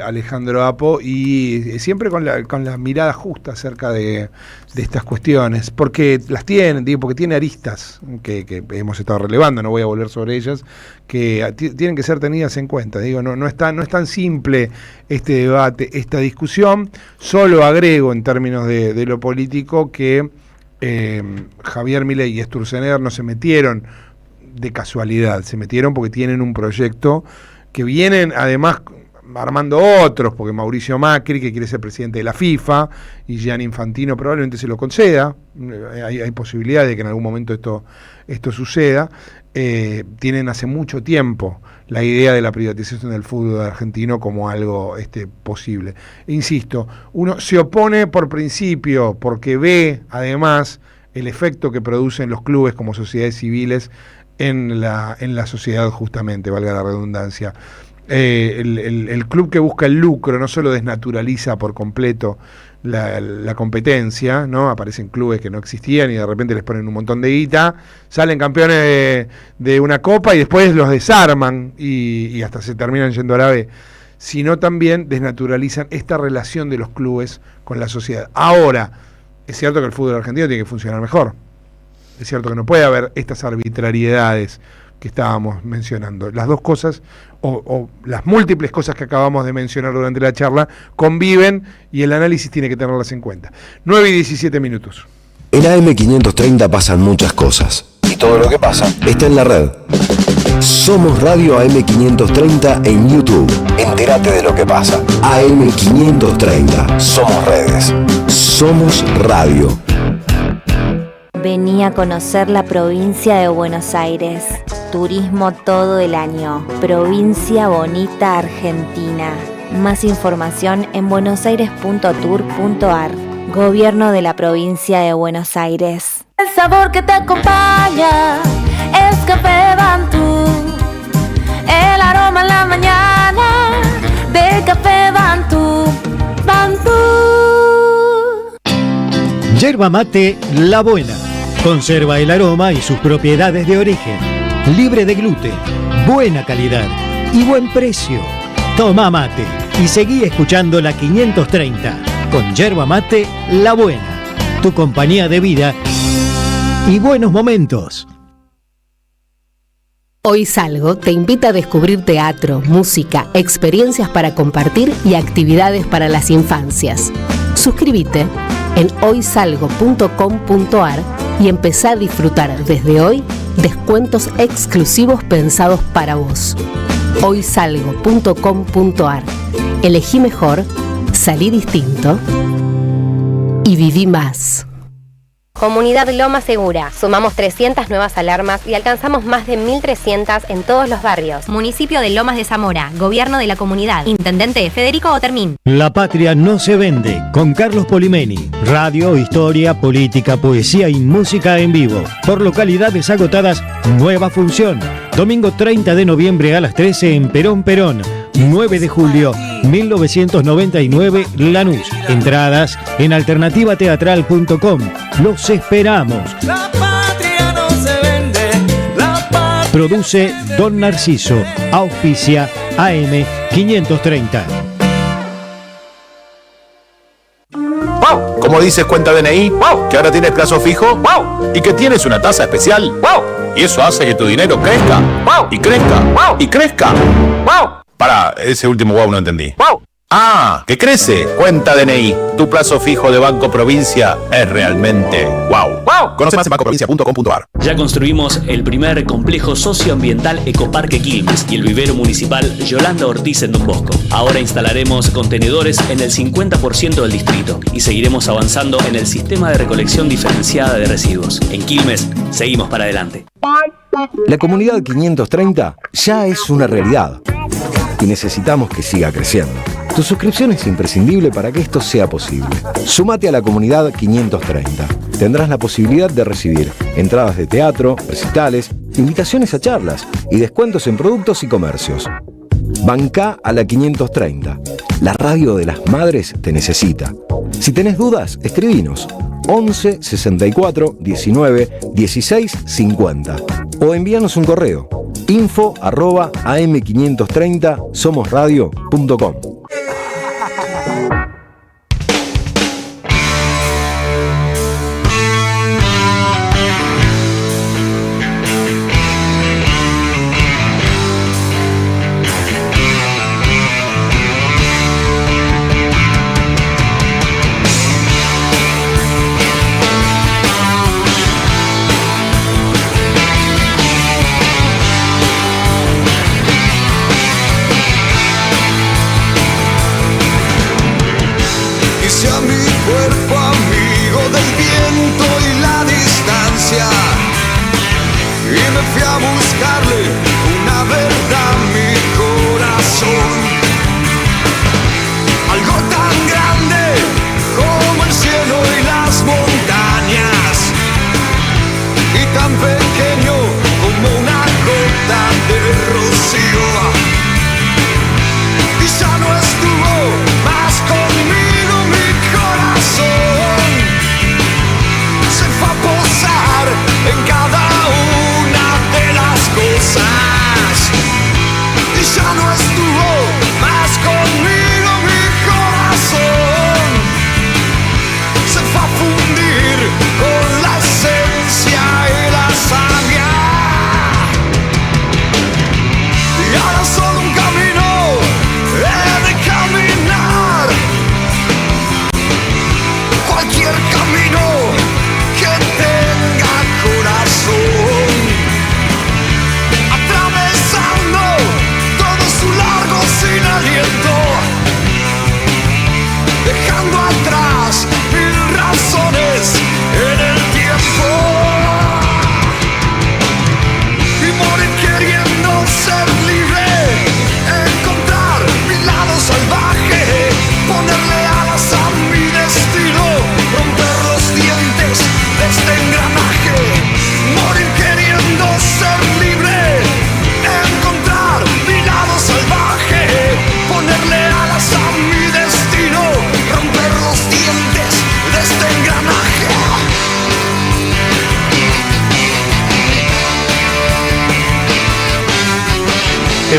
Alejandro Apo, y siempre con la mirada justa acerca de estas cuestiones, porque las tienen, porque tiene aristas que hemos estado relevando, no voy a volver sobre ellas, que tienen que ser tenidas en cuenta. No es tan simple este debate, esta discusión. Solo agrego en términos de lo político que Javier Milei y Sturzenegger no se metieron de casualidad, se metieron porque tienen un proyecto que vienen además armando otros, porque Mauricio Macri, que quiere ser presidente de la FIFA, y Gianni Infantino probablemente se lo conceda, hay posibilidad de que en algún momento esto suceda. Tienen hace mucho tiempo la idea de la privatización del fútbol argentino como algo posible. Insisto, uno se opone por principio, porque ve además el efecto que producen los clubes como sociedades civiles en la sociedad, justamente, valga la redundancia. El club que busca el lucro no solo desnaturaliza por completo la competencia, ¿no? Aparecen clubes que no existían y de repente les ponen un montón de guita, salen campeones de una copa y después los desarman y hasta se terminan yendo a la B, sino también desnaturalizan esta relación de los clubes con la sociedad. Ahora, es cierto que el fútbol argentino tiene que funcionar mejor, es cierto que no puede haber estas arbitrariedades que estábamos mencionando. Las dos cosas, o las múltiples cosas que acabamos de mencionar durante la charla, conviven y el análisis tiene que tenerlas en cuenta. 9:17. En AM530 pasan muchas cosas. Y todo lo que pasa está en la red. Somos Radio AM530 en YouTube. Entérate de lo que pasa. AM530. Somos redes. Somos radio. Vení a conocer la provincia de Buenos Aires. Turismo todo el año. Provincia bonita Argentina. Más información en buenosaires.tour.ar. Gobierno de la provincia de Buenos Aires. El sabor que te acompaña es Café Bantú. El aroma en la mañana de Café Bantú. Bantú. Yerba mate La Buena. Conserva el aroma y sus propiedades de origen. Libre de gluten, buena calidad y buen precio. Toma mate y seguí escuchando la 530 con Yerba Mate La Buena. Tu compañía de vida y buenos momentos. Hoy Salgo te invita a descubrir teatro, música, experiencias para compartir y actividades para las infancias. Suscríbete en hoysalgo.com.ar y empezá a disfrutar desde hoy Descuentos exclusivos pensados para vos. Hoysalgo.com.ar. Elegí mejor, salí distinto y viví más. Comunidad Loma Segura. Sumamos 300 nuevas alarmas y alcanzamos más de 1.300 en todos los barrios. Municipio de Lomas de Zamora. Gobierno de la comunidad. Intendente Federico Otermín. La patria no se vende, con Carlos Polimeni. Radio, historia, política, poesía y música en vivo. Por localidades agotadas, nueva función. Domingo 30 de noviembre a las 13 en Perón. 9 de julio, 1999, Lanús. Entradas en alternativateatral.com. Los esperamos. La patria no se vende. Produce Don Narciso. Auspicia AM 530. ¡Wow! Como dices cuenta DNI, ¡wow! Que ahora tienes plazo fijo, ¡wow! Y que tienes una tasa especial, ¡wow! Y eso hace que tu dinero crezca, ¡wow! Y crezca, ¡wow! Y crezca, ¡wow! Pará, ese último wow no entendí. ¡Wow! ¡Ah! ¡Que crece! Cuenta DNI. Tu plazo fijo de Banco Provincia es realmente wow. ¡Wow! Conoce más en bancoprovincia.com.ar. Ya construimos el primer complejo socioambiental Ecoparque Quilmes y el vivero municipal Yolanda Ortiz en Don Bosco. Ahora instalaremos contenedores en el 50% del distrito y seguiremos avanzando en el sistema de recolección diferenciada de residuos. En Quilmes, seguimos para adelante. La comunidad 530 ya es una realidad y necesitamos que siga creciendo. Tu suscripción es imprescindible para que esto sea posible. Sumate a la comunidad 530. Tendrás la posibilidad de recibir entradas de teatro, recitales, invitaciones a charlas y descuentos en productos y comercios. Bancá a la 530. La radio de las madres te necesita. Si tenés dudas, escribinos 11 64 19 16 50 o envíanos un correo info@am530somosradio.com.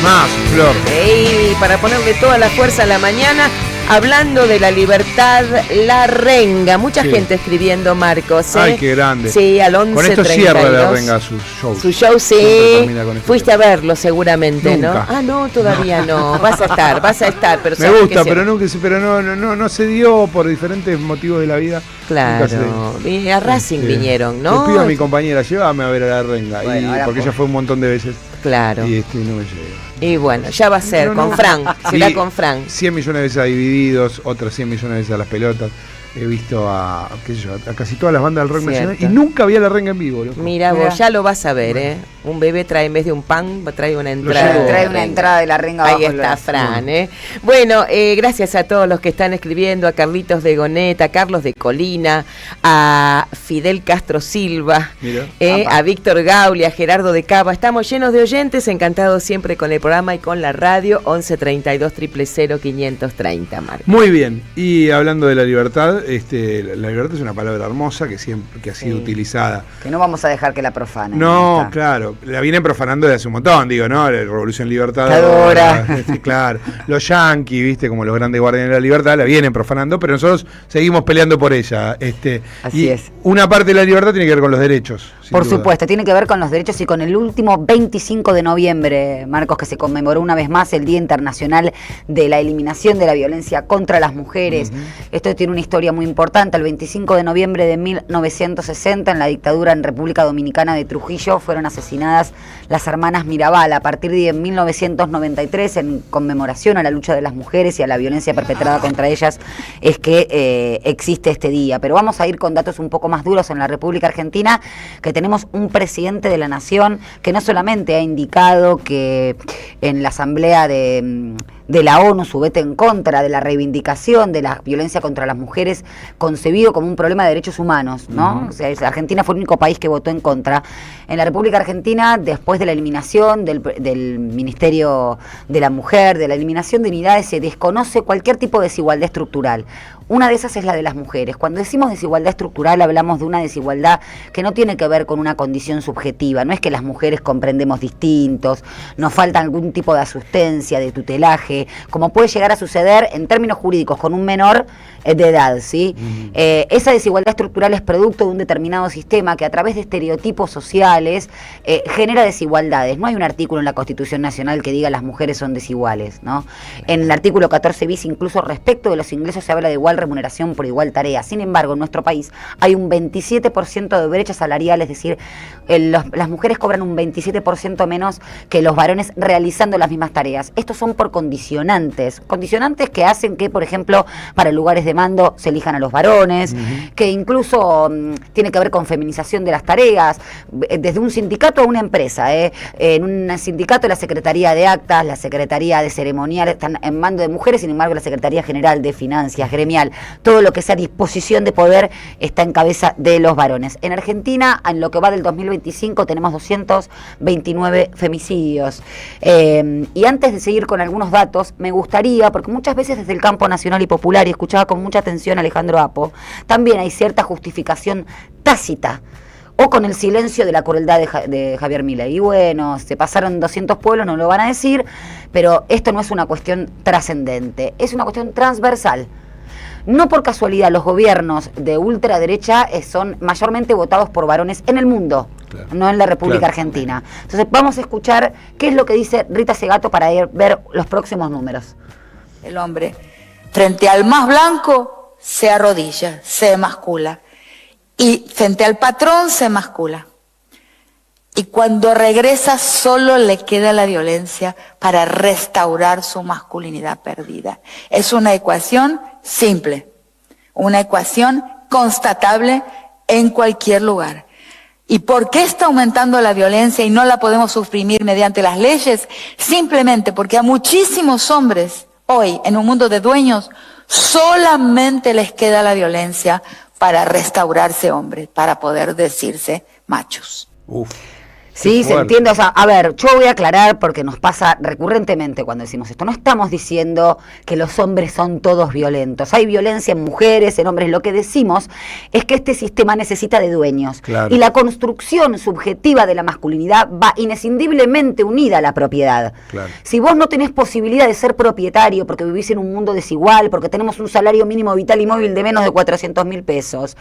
Más, Flor. Y para ponerle toda la fuerza a la mañana, Hablando de la libertad, la renga. Mucha Sí. gente escribiendo, Marcos. Ay, qué grande. Sí, al 11:32. Con esto cierra la renga su show. Su show, Siempre sí. termina con este Fuiste a verlo seguramente, Nunca. ¿no? Ah, no, todavía no. Vas a estar. Pero Me sabes gusta, que pero no se dio por diferentes motivos de la vida. Nunca se dio. Claro. Y a Racing vinieron, ¿no? Le pido a mi compañera, llévame a ver a la renga. Bueno, ahora porque ella fue un montón de veces. Claro. Y no me lleva. Y bueno, ya va a ser con Fran. Será con Fran. 100 millones de veces a Divididos, otras 100 millones de veces a Las Pelotas. He visto a casi todas las bandas del rock Cierto. nacional y nunca vi a la renga en vivo. Loco. Mira vos, ya lo vas a ver, ¿eh? Un bebé trae en vez de un pan, trae una entrada. Trae una entrada de la renga Ahí abajo del está brazo. Fran, ¿eh? Bueno, gracias a todos los que están escribiendo, a Carlitos de Goneta, a Carlos de Colina, a Fidel Castro Silva, Mira. a Víctor Gauli, a Gerardo de Cava. Estamos llenos de oyentes, encantados siempre con el programa y con la radio. 11 32 000 530, Marco. Muy bien, y hablando de la libertad, la libertad es una palabra hermosa que siempre ha sido utilizada. Que no vamos a dejar que la profanen. No, claro, la vienen profanando desde hace un montón, digo, ¿no? La Revolución Libertadora. Claro, los yanquis, viste, como los grandes guardianes de la libertad, la vienen profanando, pero nosotros seguimos peleando por ella. Así es. Una parte de la libertad tiene que ver con los derechos. Por supuesto, tiene que ver con los derechos y con el último 25 de noviembre, Marcos, que se conmemoró una vez más el Día Internacional de la Eliminación de la Violencia contra las Mujeres. Esto tiene una historia muy importante. El 25 de noviembre de 1960, en la dictadura en República Dominicana de Trujillo, fueron asesinadas las hermanas Mirabal. A partir de 1993, en conmemoración a la lucha de las mujeres y a la violencia perpetrada contra ellas, es que existe este día. Pero vamos a ir con datos un poco más duros en la República Argentina, que tenemos un presidente de la Nación que no solamente ha indicado que en la Asamblea de la ONU su veto en contra de la reivindicación de la violencia contra las mujeres concebido como un problema de derechos humanos, ¿no? O sea, Argentina fue el único país que votó en contra. En la República Argentina, después de la eliminación del Ministerio de la Mujer, de la eliminación de unidades, se desconoce cualquier tipo de desigualdad estructural. Una de esas es la de las mujeres. Cuando decimos desigualdad estructural hablamos de una desigualdad que no tiene que ver con una condición subjetiva. No es que las mujeres comprendemos distintos, nos falta algún tipo de asistencia, de tutelaje, como puede llegar a suceder en términos jurídicos con un menor de edad, ¿sí? Esa desigualdad estructural es producto de un determinado sistema que a través de estereotipos sociales genera desigualdades. No hay un artículo en la Constitución Nacional que diga las mujeres son desiguales, ¿no? En el artículo 14 bis, incluso respecto de los ingresos, se habla de igual remuneración por igual tarea. Sin embargo, en nuestro país hay un 27% de brecha salarial, es decir, las mujeres cobran un 27% menos que los varones realizando las mismas tareas. Estos son por condicionantes que hacen que, por ejemplo, para lugares de mando se elijan a los varones, que incluso tiene que ver con feminización de las tareas, desde un sindicato a una empresa. En un sindicato la Secretaría de Actas, la Secretaría de Ceremonial están en mando de mujeres, sin embargo la Secretaría General de Finanzas, gremial, todo lo que sea disposición de poder está en cabeza de los varones. En Argentina, en lo que va del 2025, tenemos 229 femicidios. Y antes de seguir con algunos datos, me gustaría, porque muchas veces desde el campo nacional y popular, y escuchaba con mucha atención a Alejandro Apo, también hay cierta justificación tácita o con el silencio de la crueldad de Javier Milei. Y bueno, se pasaron 200 pueblos, no lo van a decir, pero esto no es una cuestión trascendente, es una cuestión transversal. No por casualidad los gobiernos de ultraderecha son mayormente votados por varones en el mundo, claro, no en la República Argentina. Entonces vamos a escuchar qué es lo que dice Rita Segato para ver los próximos números. El hombre, frente al más blanco, se arrodilla, se emascula. Y frente al patrón se emascula. Y cuando regresa solo le queda la violencia para restaurar su masculinidad perdida. Es una ecuación simple, una ecuación constatable en cualquier lugar. ¿Y por qué está aumentando la violencia y no la podemos suprimir mediante las leyes? Simplemente porque a muchísimos hombres hoy, en un mundo de dueños, solamente les queda la violencia para restaurarse hombres, para poder decirse machos. Sí, se entiende. O sea, a ver, yo voy a aclarar porque nos pasa recurrentemente cuando decimos esto. No estamos diciendo que los hombres son todos violentos. Hay violencia en mujeres, en hombres. Lo que decimos es que este sistema necesita de dueños. Claro. Y la construcción subjetiva de la masculinidad va inescindiblemente unida a la propiedad. Claro. Si vos no tenés posibilidad de ser propietario porque vivís en un mundo desigual, porque tenemos un salario mínimo vital y móvil de menos de 400.000 pesos,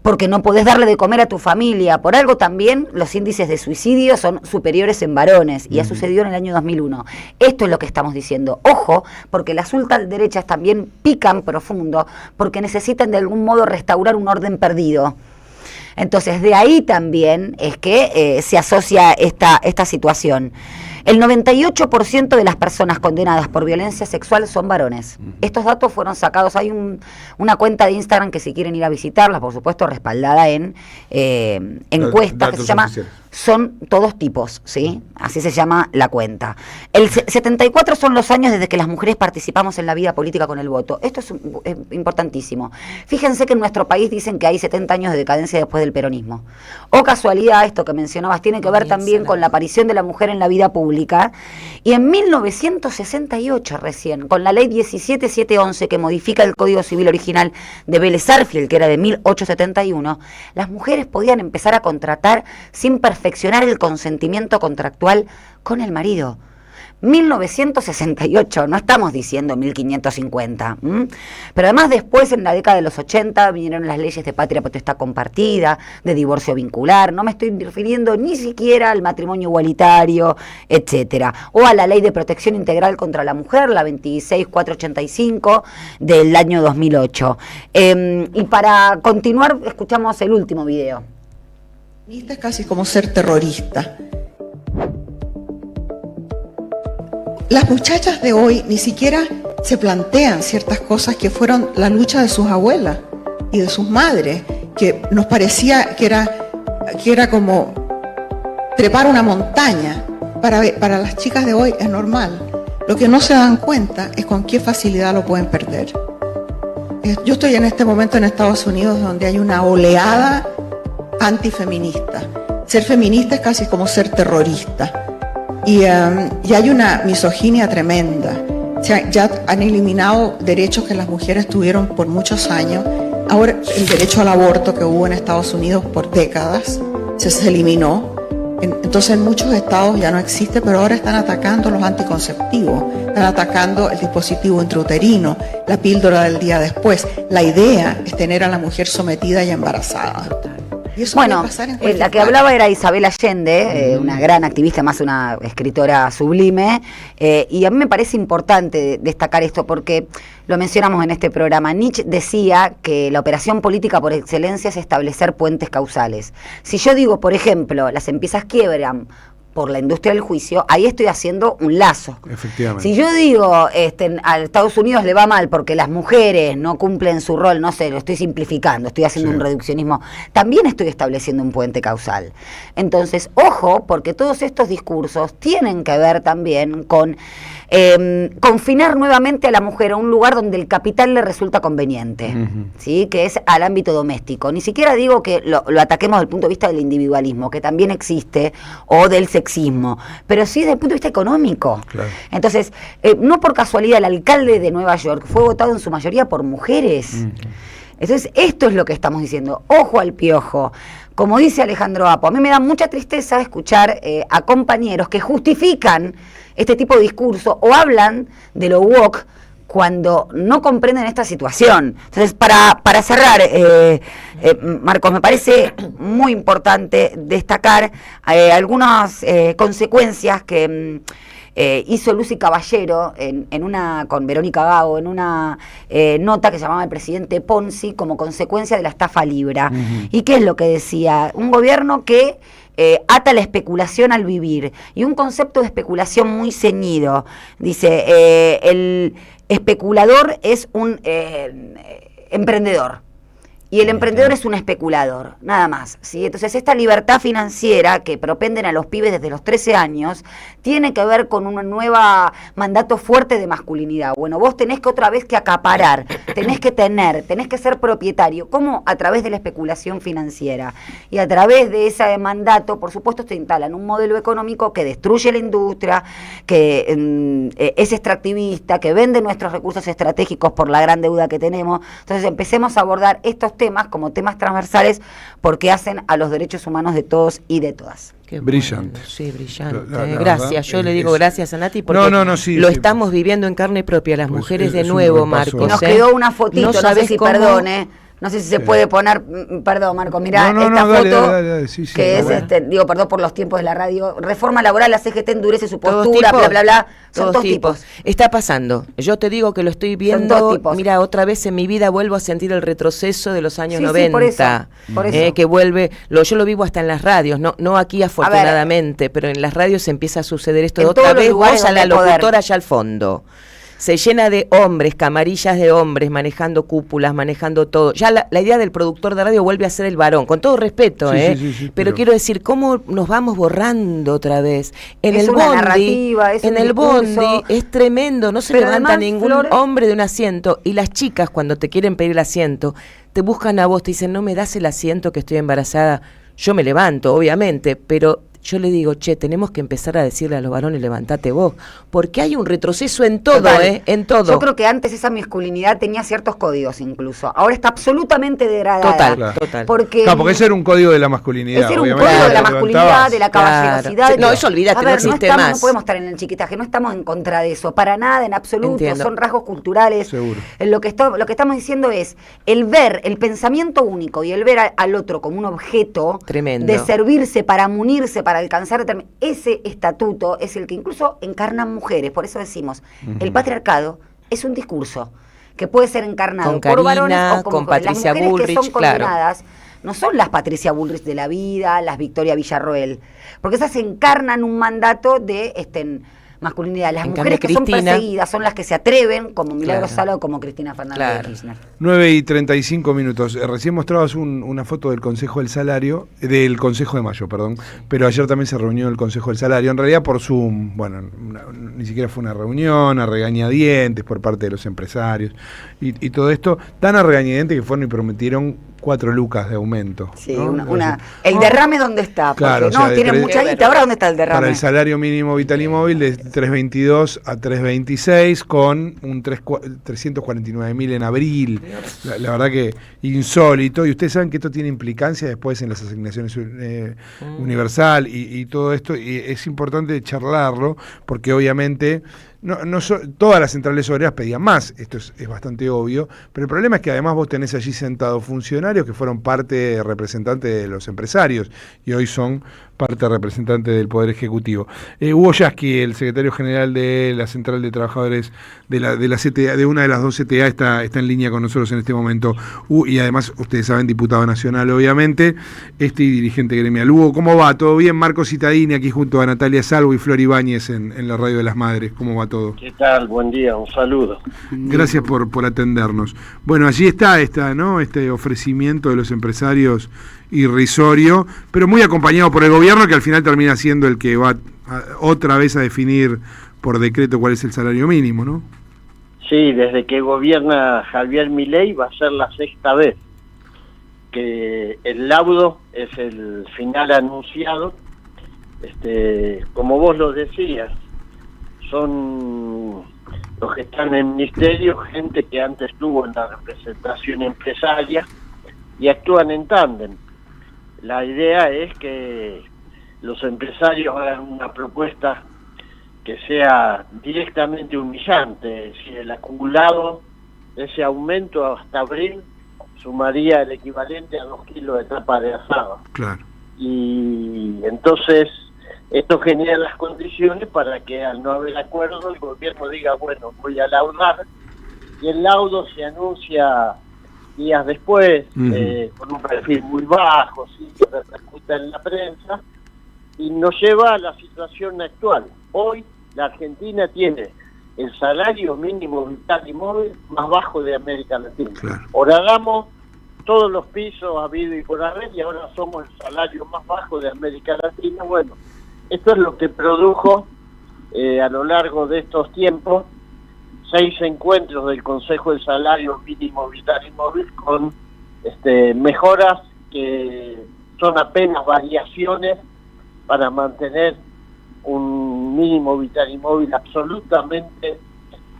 porque no podés darle de comer a tu familia, por algo también los índices de suicidio son superiores en varones, y ha sucedido en el año 2001. Esto es lo que estamos diciendo. Ojo, porque las ultraderechas también pican profundo, porque necesitan de algún modo restaurar un orden perdido. Entonces, de ahí también es que se asocia esta situación. El 98% de las personas condenadas por violencia sexual son varones. Estos datos fueron sacados, hay una cuenta de Instagram que si quieren ir a visitarla, por supuesto respaldada en encuestas, que se llama Son Todos Tipos, ¿sí? Así se llama la cuenta. El 74 son los años desde que las mujeres participamos en la vida política con el voto. Esto es importantísimo. Fíjense que en nuestro país dicen que hay 70 años de decadencia después del peronismo. O casualidad, esto que mencionabas tiene que ver también con la aparición de la mujer en la vida pública. Y en 1968 recién, con la ley 17711 que modifica el Código Civil original de Vélez Sarsfield, que era de 1871, las mujeres podían empezar a contratar sin perfeccionar el consentimiento contractual con el marido. 1968, no estamos diciendo 1550. Pero además después, en la década de los 80, vinieron las leyes de patria potestad compartida, de divorcio vincular, no me estoy refiriendo ni siquiera al matrimonio igualitario, etcétera, o a la ley de protección integral contra la mujer, la 26485 del año 2008. Y para continuar, escuchamos el último video. Es casi como ser terrorista. Las muchachas de hoy ni siquiera se plantean ciertas cosas que fueron la lucha de sus abuelas y de sus madres, que nos parecía que era como trepar una montaña. Para las chicas de hoy es normal. Lo que no se dan cuenta es con qué facilidad lo pueden perder. Yo estoy en este momento en Estados Unidos, donde hay una oleada antifeminista. Ser feminista es casi como ser terrorista. Y hay una misoginia tremenda. O sea, ya han eliminado derechos que las mujeres tuvieron por muchos años. Ahora el derecho al aborto que hubo en Estados Unidos por décadas se eliminó. Entonces en muchos estados ya no existe, pero ahora están atacando los anticonceptivos, están atacando el dispositivo intrauterino, la píldora del día después. La idea es tener a la mujer sometida y embarazada. Bueno, la que hablaba era Isabel Allende, una gran activista, más una escritora sublime, y a mí me parece importante destacar esto porque lo mencionamos en este programa. Nietzsche decía que la operación política por excelencia es establecer puentes causales. Si yo digo, por ejemplo, las empresas quiebran por la industria del juicio, ahí estoy haciendo un lazo. Efectivamente. Si yo digo, a Estados Unidos le va mal porque las mujeres no cumplen su rol, no sé, lo estoy simplificando, estoy haciendo un reduccionismo, también estoy estableciendo un puente causal. Entonces, ojo, porque todos estos discursos tienen que ver también con confinar nuevamente a la mujer a un lugar donde el capital le resulta conveniente, ¿sí? Que es al ámbito doméstico. Ni siquiera digo que lo ataquemos desde el punto de vista del individualismo, que también existe, o del sexismo, pero sí desde el punto de vista económico. Claro. Entonces, no por casualidad el alcalde de Nueva York fue votado en su mayoría por mujeres. Entonces, esto es lo que estamos diciendo. Ojo al piojo. Como dice Alejandro Apo, a mí me da mucha tristeza escuchar a compañeros que justifican este tipo de discurso o hablan de lo woke cuando no comprenden esta situación. Entonces, para cerrar, Marcos, me parece muy importante destacar algunas consecuencias que hizo Lucy Caballero con Verónica Gago en una nota que se llamaba El presidente Ponzi como consecuencia de la estafa Libra. ¿Y qué es lo que decía? Un gobierno que ata la especulación al vivir, y un concepto de especulación muy ceñido. Dice, el especulador es un emprendedor, y el emprendedor es un especulador, nada más, ¿sí? Entonces esta libertad financiera que propenden a los pibes desde los 13 años tiene que ver con un nuevo mandato fuerte de masculinidad. Bueno, vos tenés que otra vez que acaparar, tenés que ser propietario. ¿Cómo? A través de la especulación financiera. Y a través de ese mandato, por supuesto, se instalan un modelo económico que destruye la industria, que es extractivista, que vende nuestros recursos estratégicos por la gran deuda que tenemos. Entonces empecemos a abordar estos temas como temas transversales porque hacen a los derechos humanos de todos y de todas. Qué brillante. Bueno, sí, brillante. La gracias. verdad, Yo le digo gracias a Nati porque sí, lo sí. estamos viviendo en carne propia las Pues mujeres de es un nuevo, repaso. Marcos. Nos quedó una fotito, no sé si cómo... perdone. No sé si se puede poner, perdón Marco, mirá esta dale, foto dale, sí, que es, perdón por los tiempos de la radio, reforma laboral, la CGT endurece su postura, bla, bla, bla, son todos tipos. Está pasando, yo te digo que lo estoy viendo, mira, otra vez en mi vida vuelvo a sentir el retroceso de los años 90, por eso. Que vuelve, yo lo vivo hasta en las radios, no aquí afortunadamente, pero en las radios empieza a suceder esto de otra vez, vos a la locutora allá al fondo. Se llena de hombres, camarillas de hombres, manejando cúpulas, manejando todo. Ya la idea del productor de radio vuelve a ser el varón, con todo respeto, Sí, pero quiero decir, ¿cómo nos vamos borrando otra vez? En es el una bondi, narrativa, es en un el discurso. bondi es tremendo, no se Pero levanta además, ningún Flor, hombre de un asiento. Y las chicas, cuando te quieren pedir el asiento, te buscan a vos, te dicen, no me das el asiento que estoy embarazada. Yo me levanto, obviamente, pero... Yo le digo, tenemos que empezar a decirle a los varones, levantate vos, porque hay un retroceso en todo, en todo. Yo creo que antes esa masculinidad tenía ciertos códigos incluso, ahora está absolutamente degradada. Total. Porque ese era un código de la masculinidad. Ese era un código de la masculinidad, de la caballerosidad. Claro. No, eso olvídate, no existe más. No podemos estar en el chiquitaje, no estamos en contra de eso, para nada, en absoluto. Entiendo. Son rasgos culturales. Seguro. Lo que estamos diciendo es el ver, el pensamiento único y el ver al otro como un objeto tremendo de servirse para munirse, para alcanzar ese estatuto es el que incluso encarnan mujeres. Por eso decimos, el patriarcado es un discurso que puede ser encarnado con por varones Karina, o con mujeres. Patricia Las mujeres Bullrich, que son condenadas no son las Patricia Bullrich de la vida, las Victoria Villarroel, porque esas encarnan un mandato de masculinidad. Las mujeres que son perseguidas son las que se atreven, como Milagros Sala o como Cristina Fernández de Kirchner. 9:35. Recién mostrabas una foto del Consejo del Salario, del Consejo de Mayo, perdón, pero ayer también se reunió el Consejo del Salario, en realidad por Zoom, ni siquiera fue una reunión, a regañadientes por parte de los empresarios y todo esto, tan a regañadientes que fueron y prometieron 4 lucas de aumento. Sí, ¿no? El derrame, ¿dónde está? Claro, porque tienen mucha guita. Ahora, ¿dónde está el derrame? Para el salario mínimo vital y móvil de 3.22 a 3.26 con un 349.000 en abril. La verdad que insólito. Y ustedes saben que esto tiene implicancia después en las asignaciones universal y todo esto. Y es importante charlarlo porque obviamente... todas las centrales obreras pedían más, esto es bastante obvio, pero el problema es que además vos tenés allí sentados funcionarios que fueron parte representante de los empresarios y hoy son parte representante del Poder Ejecutivo. Hugo Yasky, el secretario general de la Central de Trabajadores de la CTA, de una de las dos CTA, está en línea con nosotros en este momento, y además, ustedes saben, diputado nacional, obviamente, y dirigente gremial. Hugo, ¿cómo va? ¿Todo bien? Marco Cittadini, aquí junto a Natalia Salvo y Flor Ibáñez en la Radio de las Madres. ¿Cómo va todo? ¿Qué tal? Buen día, un saludo. Gracias por atendernos. Bueno, allí está este ofrecimiento de los empresarios irrisorio, pero muy acompañado por el gobierno, que al final termina siendo el que va otra vez a definir por decreto cuál es el salario mínimo, ¿no? Sí, desde que gobierna Javier Milei va a ser la 6ª vez que el laudo es el final anunciado. Como vos lo decías, son los que están en ministerio, gente que antes estuvo en la representación empresaria y actúan en tándem. La idea es que los empresarios hagan una propuesta que sea directamente humillante. Si el acumulado de ese aumento hasta abril sumaría el equivalente a 2 kilos de tapa de asado. Claro. Y entonces esto genera las condiciones para que al no haber acuerdo el gobierno diga, bueno, voy a laudar, y el laudo se anuncia días después, con un perfil muy bajo, sí, que repercuta en la prensa, y nos lleva a la situación actual. Hoy la Argentina tiene el salario mínimo vital y móvil más bajo de América Latina. Claro. Ahora damos todos los pisos habido y por haber, y ahora somos el salario más bajo de América Latina. Bueno, esto es lo que produjo a lo largo de estos tiempos 6 encuentros del Consejo del Salario Mínimo Vital y Móvil con mejoras que son apenas variaciones para mantener un mínimo vital y móvil absolutamente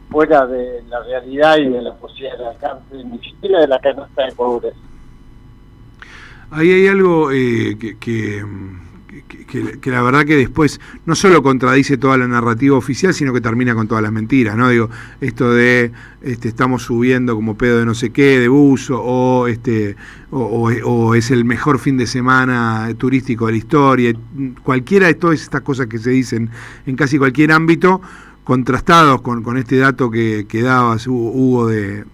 fuera de la realidad y de la posibilidad de alcance, ni siquiera de la canasta de pobreza. Ahí hay algo que la verdad que después no solo contradice toda la narrativa oficial, sino que termina con todas las mentiras, ¿no? Digo, esto de estamos subiendo como pedo de no sé qué, de buzo, o es el mejor fin de semana turístico de la historia, cualquiera de todas estas cosas que se dicen en casi cualquier ámbito, contrastados con este dato que dabas, Hugo, de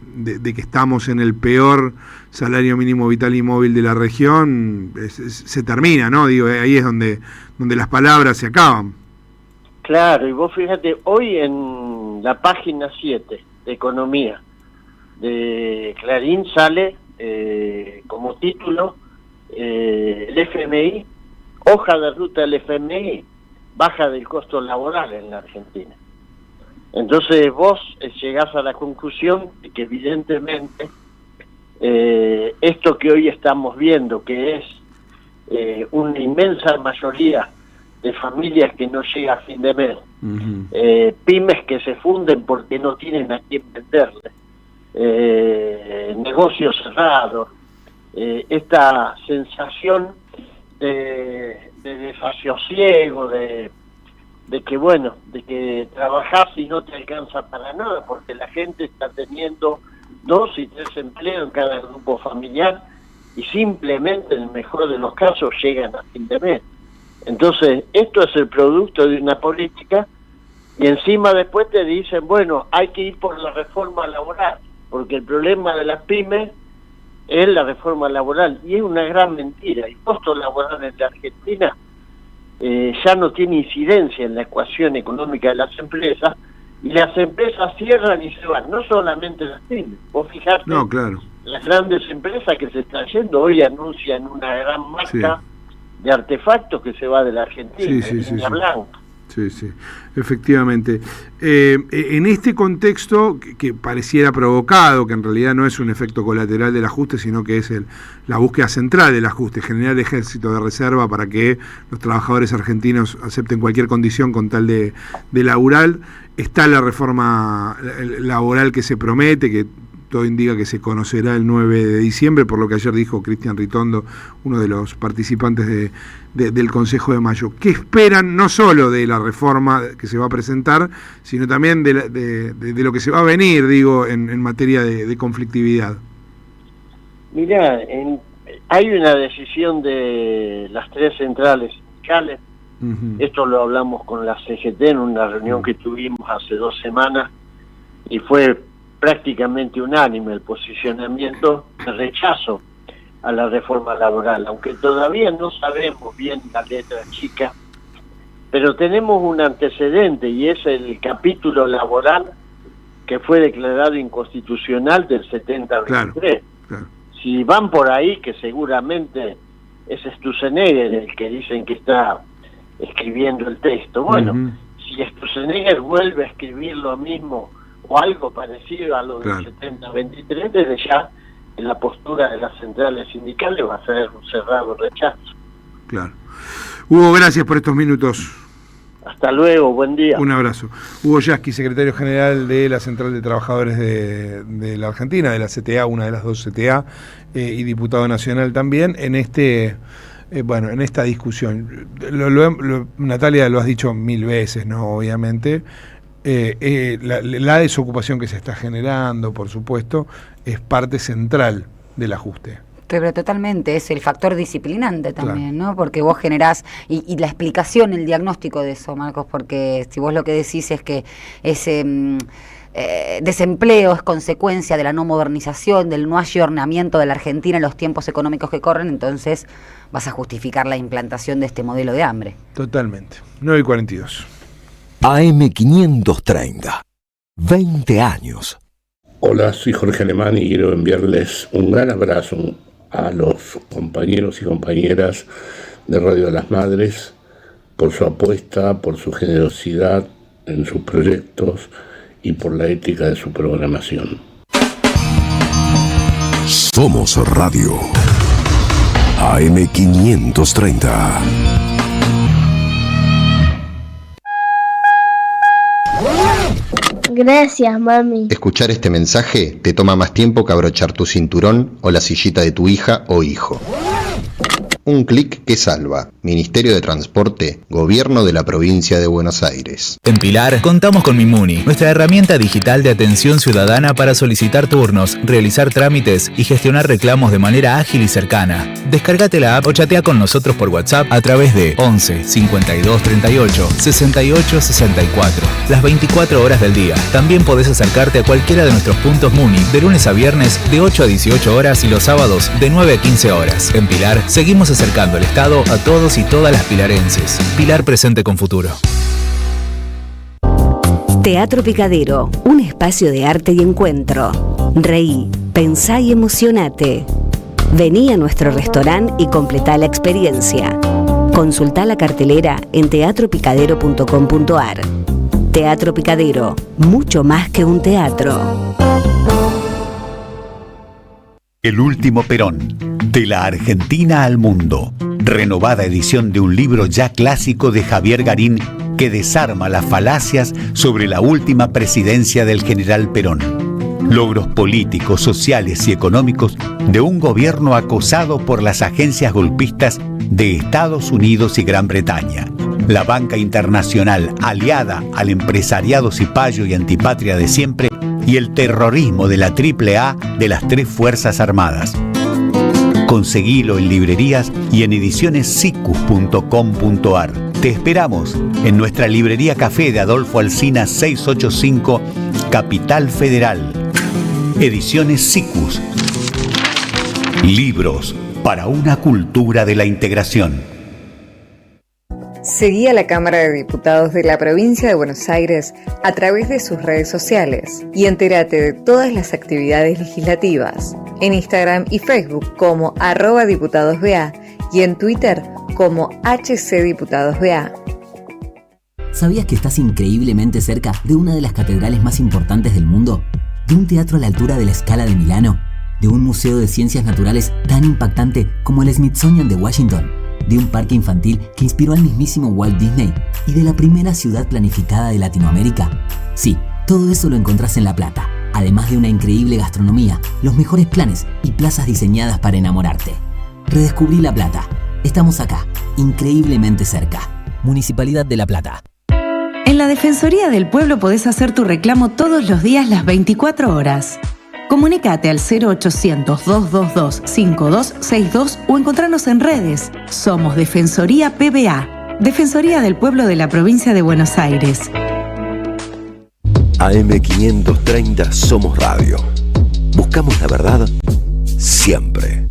que estamos en el peor salario mínimo vital y móvil de la región, se termina, ¿no? Digo, ahí es donde las palabras se acaban. Claro, y vos fíjate, hoy en la página 7 de Economía de Clarín sale como título el FMI, hoja de ruta del FMI, baja del costo laboral en la Argentina. Entonces vos llegás a la conclusión de que evidentemente esto que hoy estamos viendo, que es una inmensa mayoría de familias que no llega a fin de mes, pymes que se funden porque no tienen a quién venderle, negocios cerrados, esta sensación de desasosiego, de que bueno, de que trabajás y no te alcanza para nada, porque la gente está teniendo 2 y 3 empleos en cada grupo familiar y simplemente en el mejor de los casos llegan a fin de mes. Entonces, esto es el producto de una política y encima después te dicen, bueno, hay que ir por la reforma laboral, porque el problema de las pymes es la reforma laboral, y es una gran mentira. El costo laboral en la Argentina ya no tiene incidencia en la ecuación económica de las empresas, y las empresas cierran y se van, no solamente las pymes. Vos fijate, no, claro, las grandes empresas que se están yendo hoy anuncian una gran marca de artefactos que se va de la Argentina, línea blanca. Sí, efectivamente. En este contexto que pareciera provocado, que en realidad no es un efecto colateral del ajuste, sino que es la búsqueda central del ajuste, generar ejército de reserva para que los trabajadores argentinos acepten cualquier condición con tal de laburar, está la reforma laboral que se promete, que todo indica que se conocerá el 9 de diciembre, por lo que ayer dijo Cristian Ritondo, uno de los participantes del Consejo de Mayo. ¿Qué esperan no solo de la reforma que se va a presentar, sino también de lo que se va a venir, digo, en materia de conflictividad? Mirá, hay una decisión de las 3 centrales sindicales. Esto lo hablamos con la CGT en una reunión que tuvimos hace 2 semanas, y fue prácticamente unánime el posicionamiento de rechazo a la reforma laboral, aunque todavía no sabemos bien la letra chica, pero tenemos un antecedente, y es el capítulo laboral que fue declarado inconstitucional del 70-23. Claro. Si van por ahí, que seguramente es Sturzenegger el que dicen que está escribiendo el texto, bueno, si Sturzenegger vuelve a escribir lo mismo o algo parecido a lo del 70-23, desde ya en la postura de las centrales sindicales va a ser un cerrado rechazo. Claro. Hugo, gracias por estos minutos. Hasta luego, buen día. Un abrazo. Hugo Yasky, secretario general de la Central de Trabajadores de la Argentina, de la CTA, una de las 2 CTA, y diputado nacional también, en en esta discusión. Natalia, lo has dicho 1000 veces, ¿no? Obviamente. La desocupación que se está generando, por supuesto, es parte central del ajuste. Pero totalmente, es el factor disciplinante también, ¿no? Porque vos generás, y la explicación, el diagnóstico de eso, Marcos, porque si vos lo que decís es que ese desempleo es consecuencia de la no modernización, del no ayornamiento de la Argentina en los tiempos económicos que corren, entonces vas a justificar la implantación de este modelo de hambre. Totalmente. 9:42. AM530. 20 años. Hola, soy Jorge Alemán y quiero enviarles un gran abrazo a los compañeros y compañeras de Radio de las Madres por su apuesta, por su generosidad en sus proyectos y por la ética de su programación. Somos Radio AM530. Gracias, mami. Escuchar este mensaje te toma más tiempo que abrochar tu cinturón o la sillita de tu hija o hijo. Un clic que salva. Ministerio de Transporte, Gobierno de la Provincia de Buenos Aires. En Pilar contamos con Mimuni, nuestra herramienta digital de atención ciudadana para solicitar turnos, realizar trámites y gestionar reclamos de manera ágil y cercana. Descárgate la app o chatea con nosotros por WhatsApp a través de 11 52 38 68 64. Las 24 horas del día. También podés acercarte a cualquiera de nuestros puntos Muni de lunes a viernes de 8 a 18 horas y los sábados de 9 a 15 horas. En Pilar seguimos acercando el Estado a todos y todas las pilarenses. Pilar presente con futuro. Teatro Picadero, un espacio de arte y encuentro. Reí, pensá y emocionate. Vení a nuestro restaurante y completá la experiencia. Consultá la cartelera en teatropicadero.com.ar. Teatro Picadero, mucho más que un teatro. El último Perón, de la Argentina al mundo. Renovada edición de un libro ya clásico de Javier Garín que desarma las falacias sobre la última presidencia del general Perón. Logros políticos, sociales y económicos de un gobierno acosado por las agencias golpistas de Estados Unidos y Gran Bretaña. La banca internacional aliada al empresariado cipayo y antipatria de siempre y el terrorismo de la AAA de las tres Fuerzas Armadas. Conseguilo en librerías y en edicionessicus.com.ar. Te esperamos en nuestra librería café de Adolfo Alsina 685, Capital Federal. Ediciones Sicus. Libros para una cultura de la integración. Seguí a la Cámara de Diputados de la Provincia de Buenos Aires a través de sus redes sociales y entérate de todas las actividades legislativas en Instagram y Facebook como @diputadosBA y en Twitter como HCDiputadosBA. ¿Sabías que estás increíblemente cerca de una de las catedrales más importantes del mundo? ¿De un teatro a la altura de la Scala de Milano? ¿De un museo de ciencias naturales tan impactante como el Smithsonian de Washington? ¿De un parque infantil que inspiró al mismísimo Walt Disney? ¿Y de la primera ciudad planificada de Latinoamérica? Sí, todo eso lo encontrás en La Plata, además de una increíble gastronomía, los mejores planes y plazas diseñadas para enamorarte. Redescubrí La Plata. Estamos acá, increíblemente cerca. Municipalidad de La Plata. En la Defensoría del Pueblo podés hacer tu reclamo todos los días las 24 horas. Comunicate al 0800-222-5262 o encontrarnos en redes. Somos Defensoría PBA, Defensoría del Pueblo de la Provincia de Buenos Aires. AM530 Somos Radio. Buscamos la verdad siempre.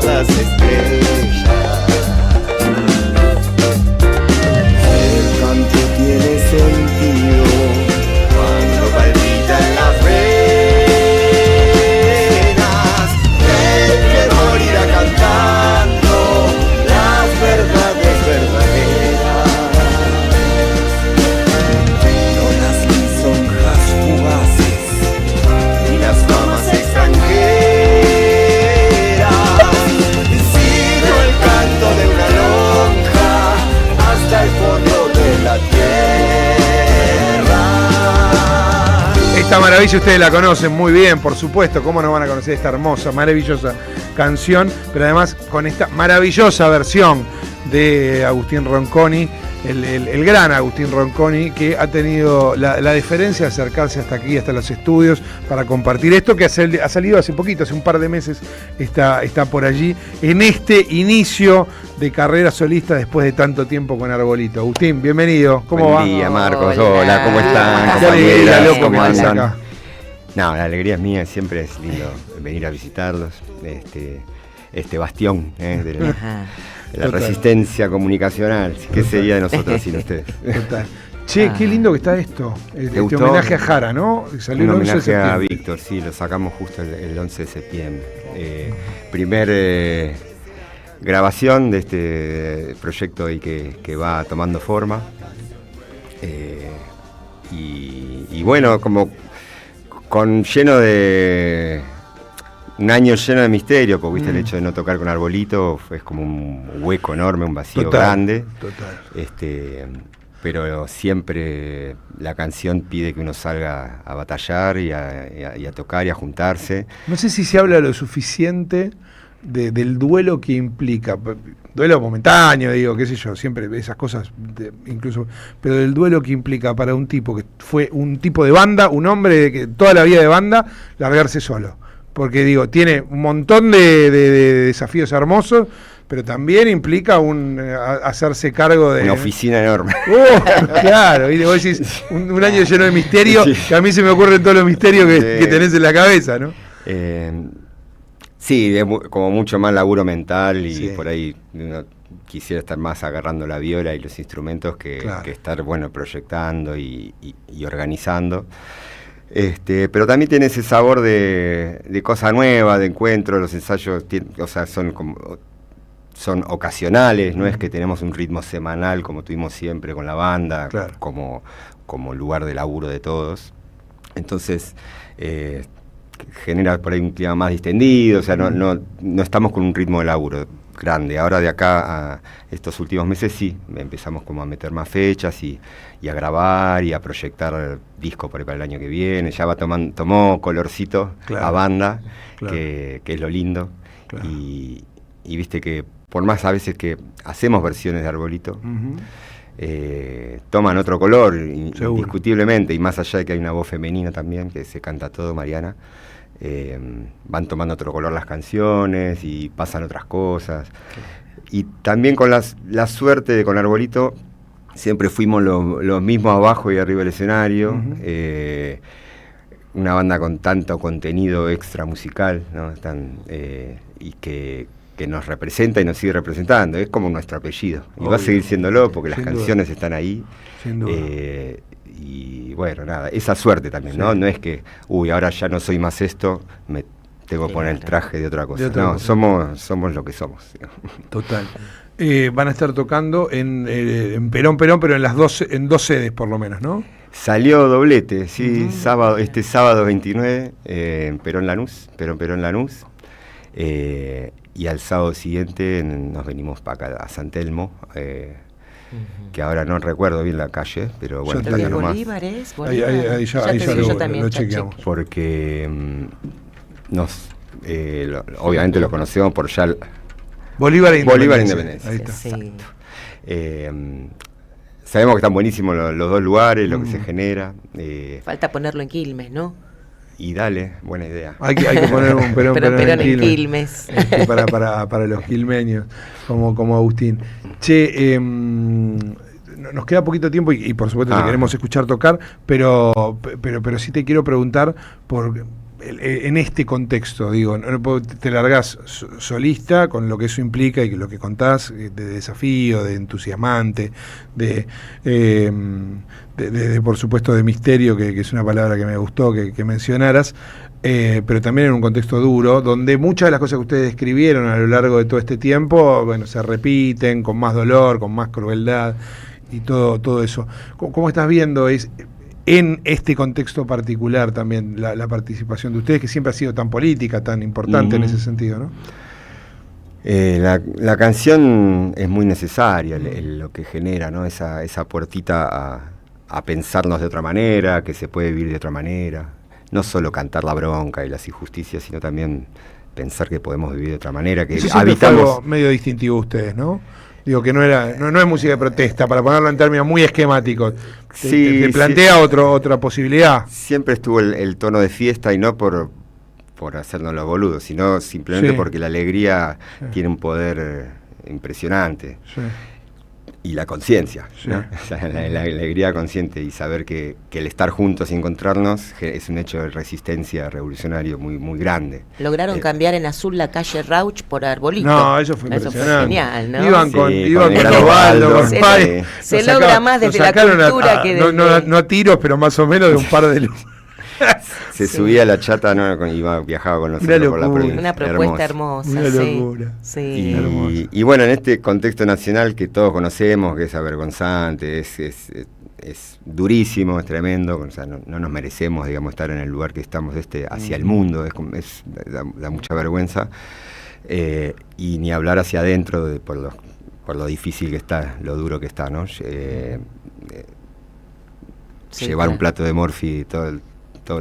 las estrellas. El canto tiene sentido cuando palpita en las venas. El que morirá cantando las verdades verdaderas. No las lisonjas fugaces ni las famas extranjeras, sino el canto de una lonja hasta el fondo de la tierra. Esta maravilla ustedes la conocen muy bien, por supuesto. ¿Cómo no van a conocer esta hermosa, maravillosa canción? Pero además con esta maravillosa versión de Agustín Ronconi, el gran Agustín Ronconi, que ha tenido la deferencia de acercarse hasta aquí, hasta los estudios, para compartir esto que ha salido hace poquito, hace un par de meses, está por allí, en este inicio de carrera solista después de tanto tiempo con Arbolito. Agustín, bienvenido. ¿Cómo va? Buen día, Marcos. Hola, ¿cómo están? Qué alegría, loco, ¿Cómo que estés andan? acá. No, la alegría es mía, siempre es lindo venir a visitarlos, este bastión de la Total. resistencia comunicacional. ¿Qué sería de nosotros sin ustedes? Total. Che, qué lindo que está esto. Este gustó? homenaje a Jara, ¿no? Salió Un el 11 de homenaje a septiembre. Víctor, sí, lo sacamos justo el 11 de septiembre. Primer grabación de este proyecto ahí que va tomando forma. Y bueno, como lleno de un año lleno de misterio, porque viste el hecho de no tocar con Arbolito es como un hueco enorme, un vacío grande. Total. Pero siempre la canción pide que uno salga a batallar y a tocar y a juntarse. No sé si se habla lo suficiente del duelo que implica. Duelo momentáneo, digo, qué sé yo, siempre esas cosas, incluso, pero del duelo que implica para un tipo que fue un tipo de banda, un hombre que toda la vida de banda, largarse solo. Porque digo, tiene un montón de desafíos hermosos, pero también implica hacerse cargo de... Una oficina enorme. Claro, y vos decís, un año lleno de misterio, Sí. que a mí se me ocurren todos los misterios que tenés en la cabeza, ¿no? Sí, es como mucho más laburo mental y por ahí uno quisiera estar más agarrando la viola y los instrumentos que estar, bueno, proyectando y organizando. Pero también tiene ese sabor de cosa nueva, de encuentro. Los ensayos son ocasionales, no es que tenemos un ritmo semanal como tuvimos siempre con la banda, como lugar de laburo de todos. Entonces genera por ahí un clima más distendido, o sea, no estamos con un ritmo de laburo grande. Ahora de acá a estos últimos meses sí, empezamos como a meter más fechas y a grabar y a proyectar el disco para el año que viene. Ya tomó colorcito a banda, que es lo lindo. Y viste que por más a veces que hacemos versiones de Arbolito, toman otro color, indiscutiblemente, y más allá de que hay una voz femenina también, que se canta todo, Mariana, van tomando otro color las canciones y pasan otras cosas. Y también con la suerte de con Arbolito, siempre fuimos los mismos abajo y arriba del escenario, una banda con tanto contenido extra musical, ¿no? Y que nos representa y nos sigue representando, es como nuestro apellido, y va a seguir siéndolo porque las canciones están ahí. Sin duda. Y bueno, nada, esa suerte también, ¿no? No es que, ahora ya no soy más esto, me tengo que poner el traje de otra cosa. Somos lo que somos. Digamos. Total. Van a estar tocando en Perón, pero en dos sedes por lo menos, ¿no? Salió doblete, sí, sábado 29 en Perón Lanús. Y al sábado siguiente nos venimos para acá a San Telmo, que ahora no recuerdo bien la calle, pero bueno, está acá nomás. Bolívar es, ahí ya lo chequeamos. Porque obviamente lo conocemos por ya... Bolívar e Independencia. Ahí está. Exacto. Sabemos que están buenísimos los dos lugares, lo que se genera. Falta ponerlo en Quilmes, ¿no? Y dale, buena idea. Hay que poner un Perón en Quilmes. Para los quilmeños, como Agustín. Che, nos queda poquito tiempo y por supuesto te queremos escuchar tocar, pero sí te quiero preguntar por en este contexto, digo, te largás solista con lo que eso implica y lo que contás de desafío, de entusiasmante, de por supuesto de misterio, que es una palabra que me gustó que mencionaras, pero también en un contexto duro, donde muchas de las cosas que ustedes describieron a lo largo de todo este tiempo, bueno, se repiten con más dolor, con más crueldad y todo eso. ¿Cómo estás viendo en este contexto particular también la participación de ustedes, que siempre ha sido tan política, tan importante en ese sentido, ¿no? La canción es muy necesaria, lo que genera, ¿no? Esa puertita a pensarnos de otra manera, que se puede vivir de otra manera. No solo cantar la bronca y las injusticias, sino también pensar que podemos vivir de otra manera, que eso siempre fue algo medio distintivo de ustedes, ¿no? Digo que no es música de protesta, para ponerlo en términos muy esquemáticos. Te plantea otra posibilidad. Siempre estuvo el tono de fiesta, y no por hacernos los boludos, sino simplemente porque la alegría tiene un poder impresionante. Sí. Y la conciencia, ¿no? O sea, la alegría consciente, y saber que el estar juntos y encontrarnos es un hecho de resistencia revolucionario muy, muy grande. Lograron cambiar en azul la calle Rauch por Arbolito. No, eso fue impresionante. Fue genial, ¿no? Iban con Osvaldo, se logra más desde la cultura que desde... No a tiros, pero más o menos de un par de luces. Se subía la chata, ¿no? Viajaba con nosotros por la provincia. Una propuesta hermosa. Una locura. Sí. Y bueno, en este contexto nacional que todos conocemos, que es avergonzante, es durísimo, es tremendo, o sea, no nos merecemos, digamos, estar en el lugar que estamos hacia el mundo, da mucha vergüenza, y ni hablar hacia adentro por lo difícil que está, lo duro que está, ¿no? Llevar un plato de morfi todos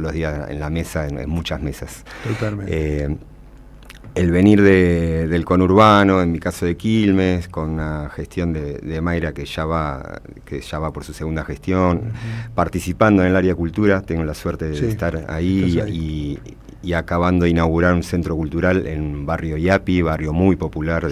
los días en la mesa, en muchas mesas. Totalmente. El venir del conurbano, en mi caso de Quilmes, con una gestión de Mayra que ya va por su segunda gestión, participando en el área cultura, tengo la suerte de estar ahí y acabando de inaugurar un centro cultural en barrio Iapi, barrio muy popular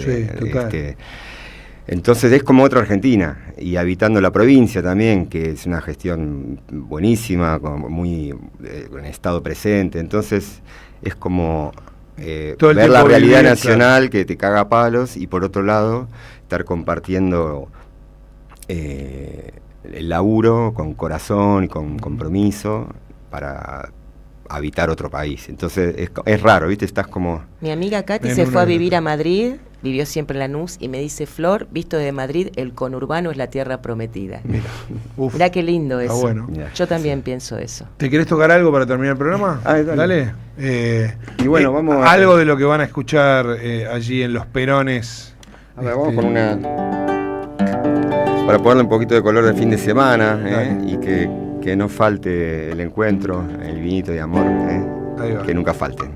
entonces es como otra Argentina, y habitando la provincia también, que es una gestión buenísima, muy en estado presente, entonces es como ver la realidad nacional que te caga a palos, y por otro lado estar compartiendo el laburo con corazón y con compromiso para habitar otro país. Entonces es raro, ¿viste? Estás como... Mi amiga Katy se fue a vivir a Madrid, vivió siempre en Lanús, y me dice: Flor, visto de Madrid, el conurbano es la tierra prometida. Mirá qué lindo eso. Bueno. Yo también pienso eso. ¿Te querés tocar algo para terminar el programa? Dale. Y bueno, vamos algo de lo que van a escuchar allí en Los Perones. A ver, vamos con una... Para ponerle un poquito de color de fin de semana, y que no falte el encuentro, el vinito de amor, que nunca falten.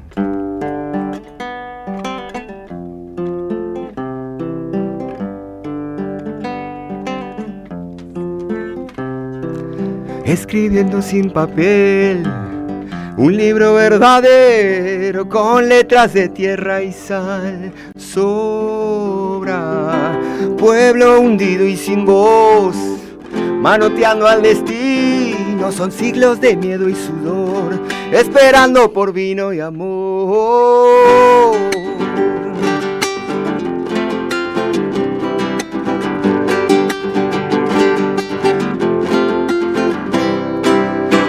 Escribiendo sin papel, un libro verdadero con letras de tierra y sal. Sobra, pueblo hundido y sin voz, manoteando al destino, son siglos de miedo y sudor, esperando por vino y amor.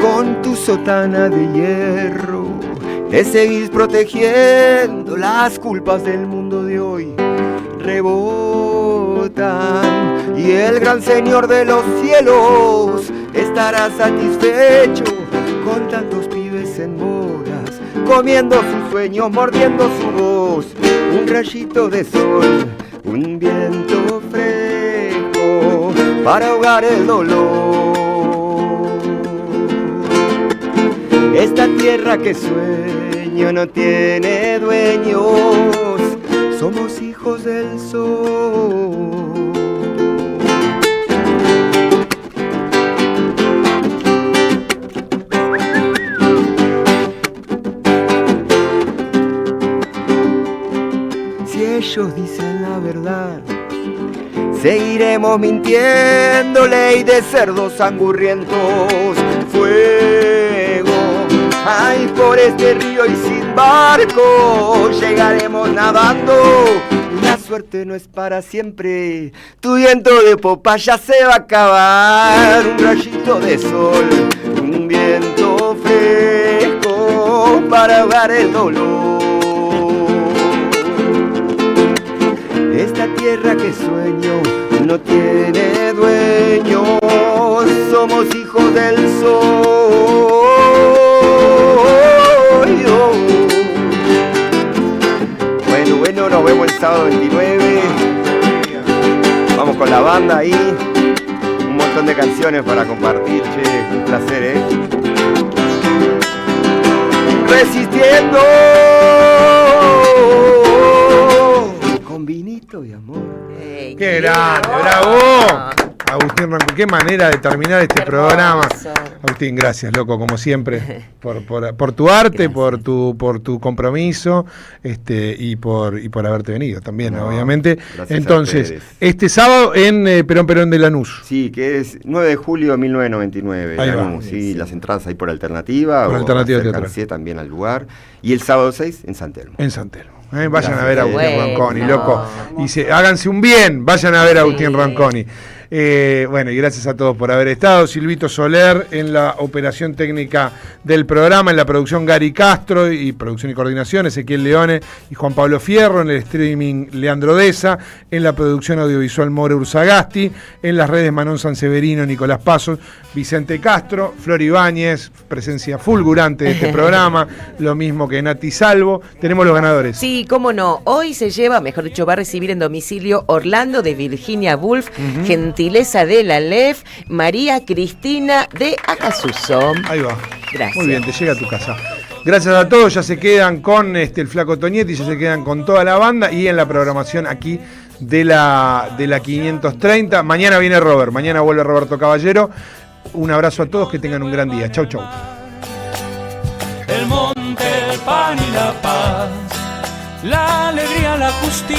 Con tu sotana de hierro, te seguís protegiendo, las culpas del mundo de hoy rebotan, y el gran Señor de los cielos estará satisfecho con tantos pibes en moras, comiendo sus sueños, mordiendo su voz. Un rayito de sol, un viento fresco para ahogar el dolor. Esta tierra que sueño no tiene dueños, somos hijos del sol. Si ellos dicen la verdad, seguiremos mintiendo, ley de cerdos angurrientos. Fuego Ay, por este río y sin barco llegaremos nadando. La suerte no es para siempre, tu viento de popa ya se va a acabar. Un rayito de sol, un viento fresco para ahogar el dolor. Esta tierra que sueño no tiene dueño, somos hijos del sol. Bueno, nos vemos el sábado 29. Vamos con la banda ahí. Un montón de canciones para compartir, che, un placer, Resistiendo con vinito y amor. ¡Qué grande! ¡Bravo! Agustín Ranconi, qué manera de terminar este programa. Agustín, gracias, loco, como siempre, por tu arte, por tu compromiso, y por haberte venido también, obviamente. Entonces, este sábado en Perón de Lanús. Sí, que es 9 de julio de 1999. Ahí Lanús, va. sí, las entradas ahí por Alternativa. Por Alternativa acércanse también al lugar. Y el sábado 6 en San Telmo. En San Telmo. Vayan a ver a Agustín Ranconi, loco. Y háganse un bien, vayan a ver a Agustín Ranconi. Bueno, y gracias a todos por haber estado. Silvito Soler en la operación técnica del programa, en la producción Gary Castro y producción y coordinación Ezequiel Leone y Juan Pablo Fierro, en el streaming Leandro Deza, en la producción audiovisual More Ursagasti, en las redes Manon Sanseverino, Nicolás Pasos, Vicente Castro, Flor Ibáñez, presencia fulgurante de este programa, lo mismo que Nati Salvo. Tenemos los ganadores. Sí, cómo no. Hoy se lleva, mejor dicho, va a recibir en domicilio Orlando de Virginia Woolf, gentileza de la LEF, María Cristina de Acasuso. Ahí va. Gracias. Muy bien, te llega a tu casa. Gracias a todos, ya se quedan con el Flaco Tonietti, ya se quedan con toda la banda y en la programación aquí de la 530. Mañana viene Robert, mañana vuelve Roberto Caballero. Un abrazo a todos, que tengan un gran día. Chau, chau. El monte, el pan y la paz, la alegría, la justicia.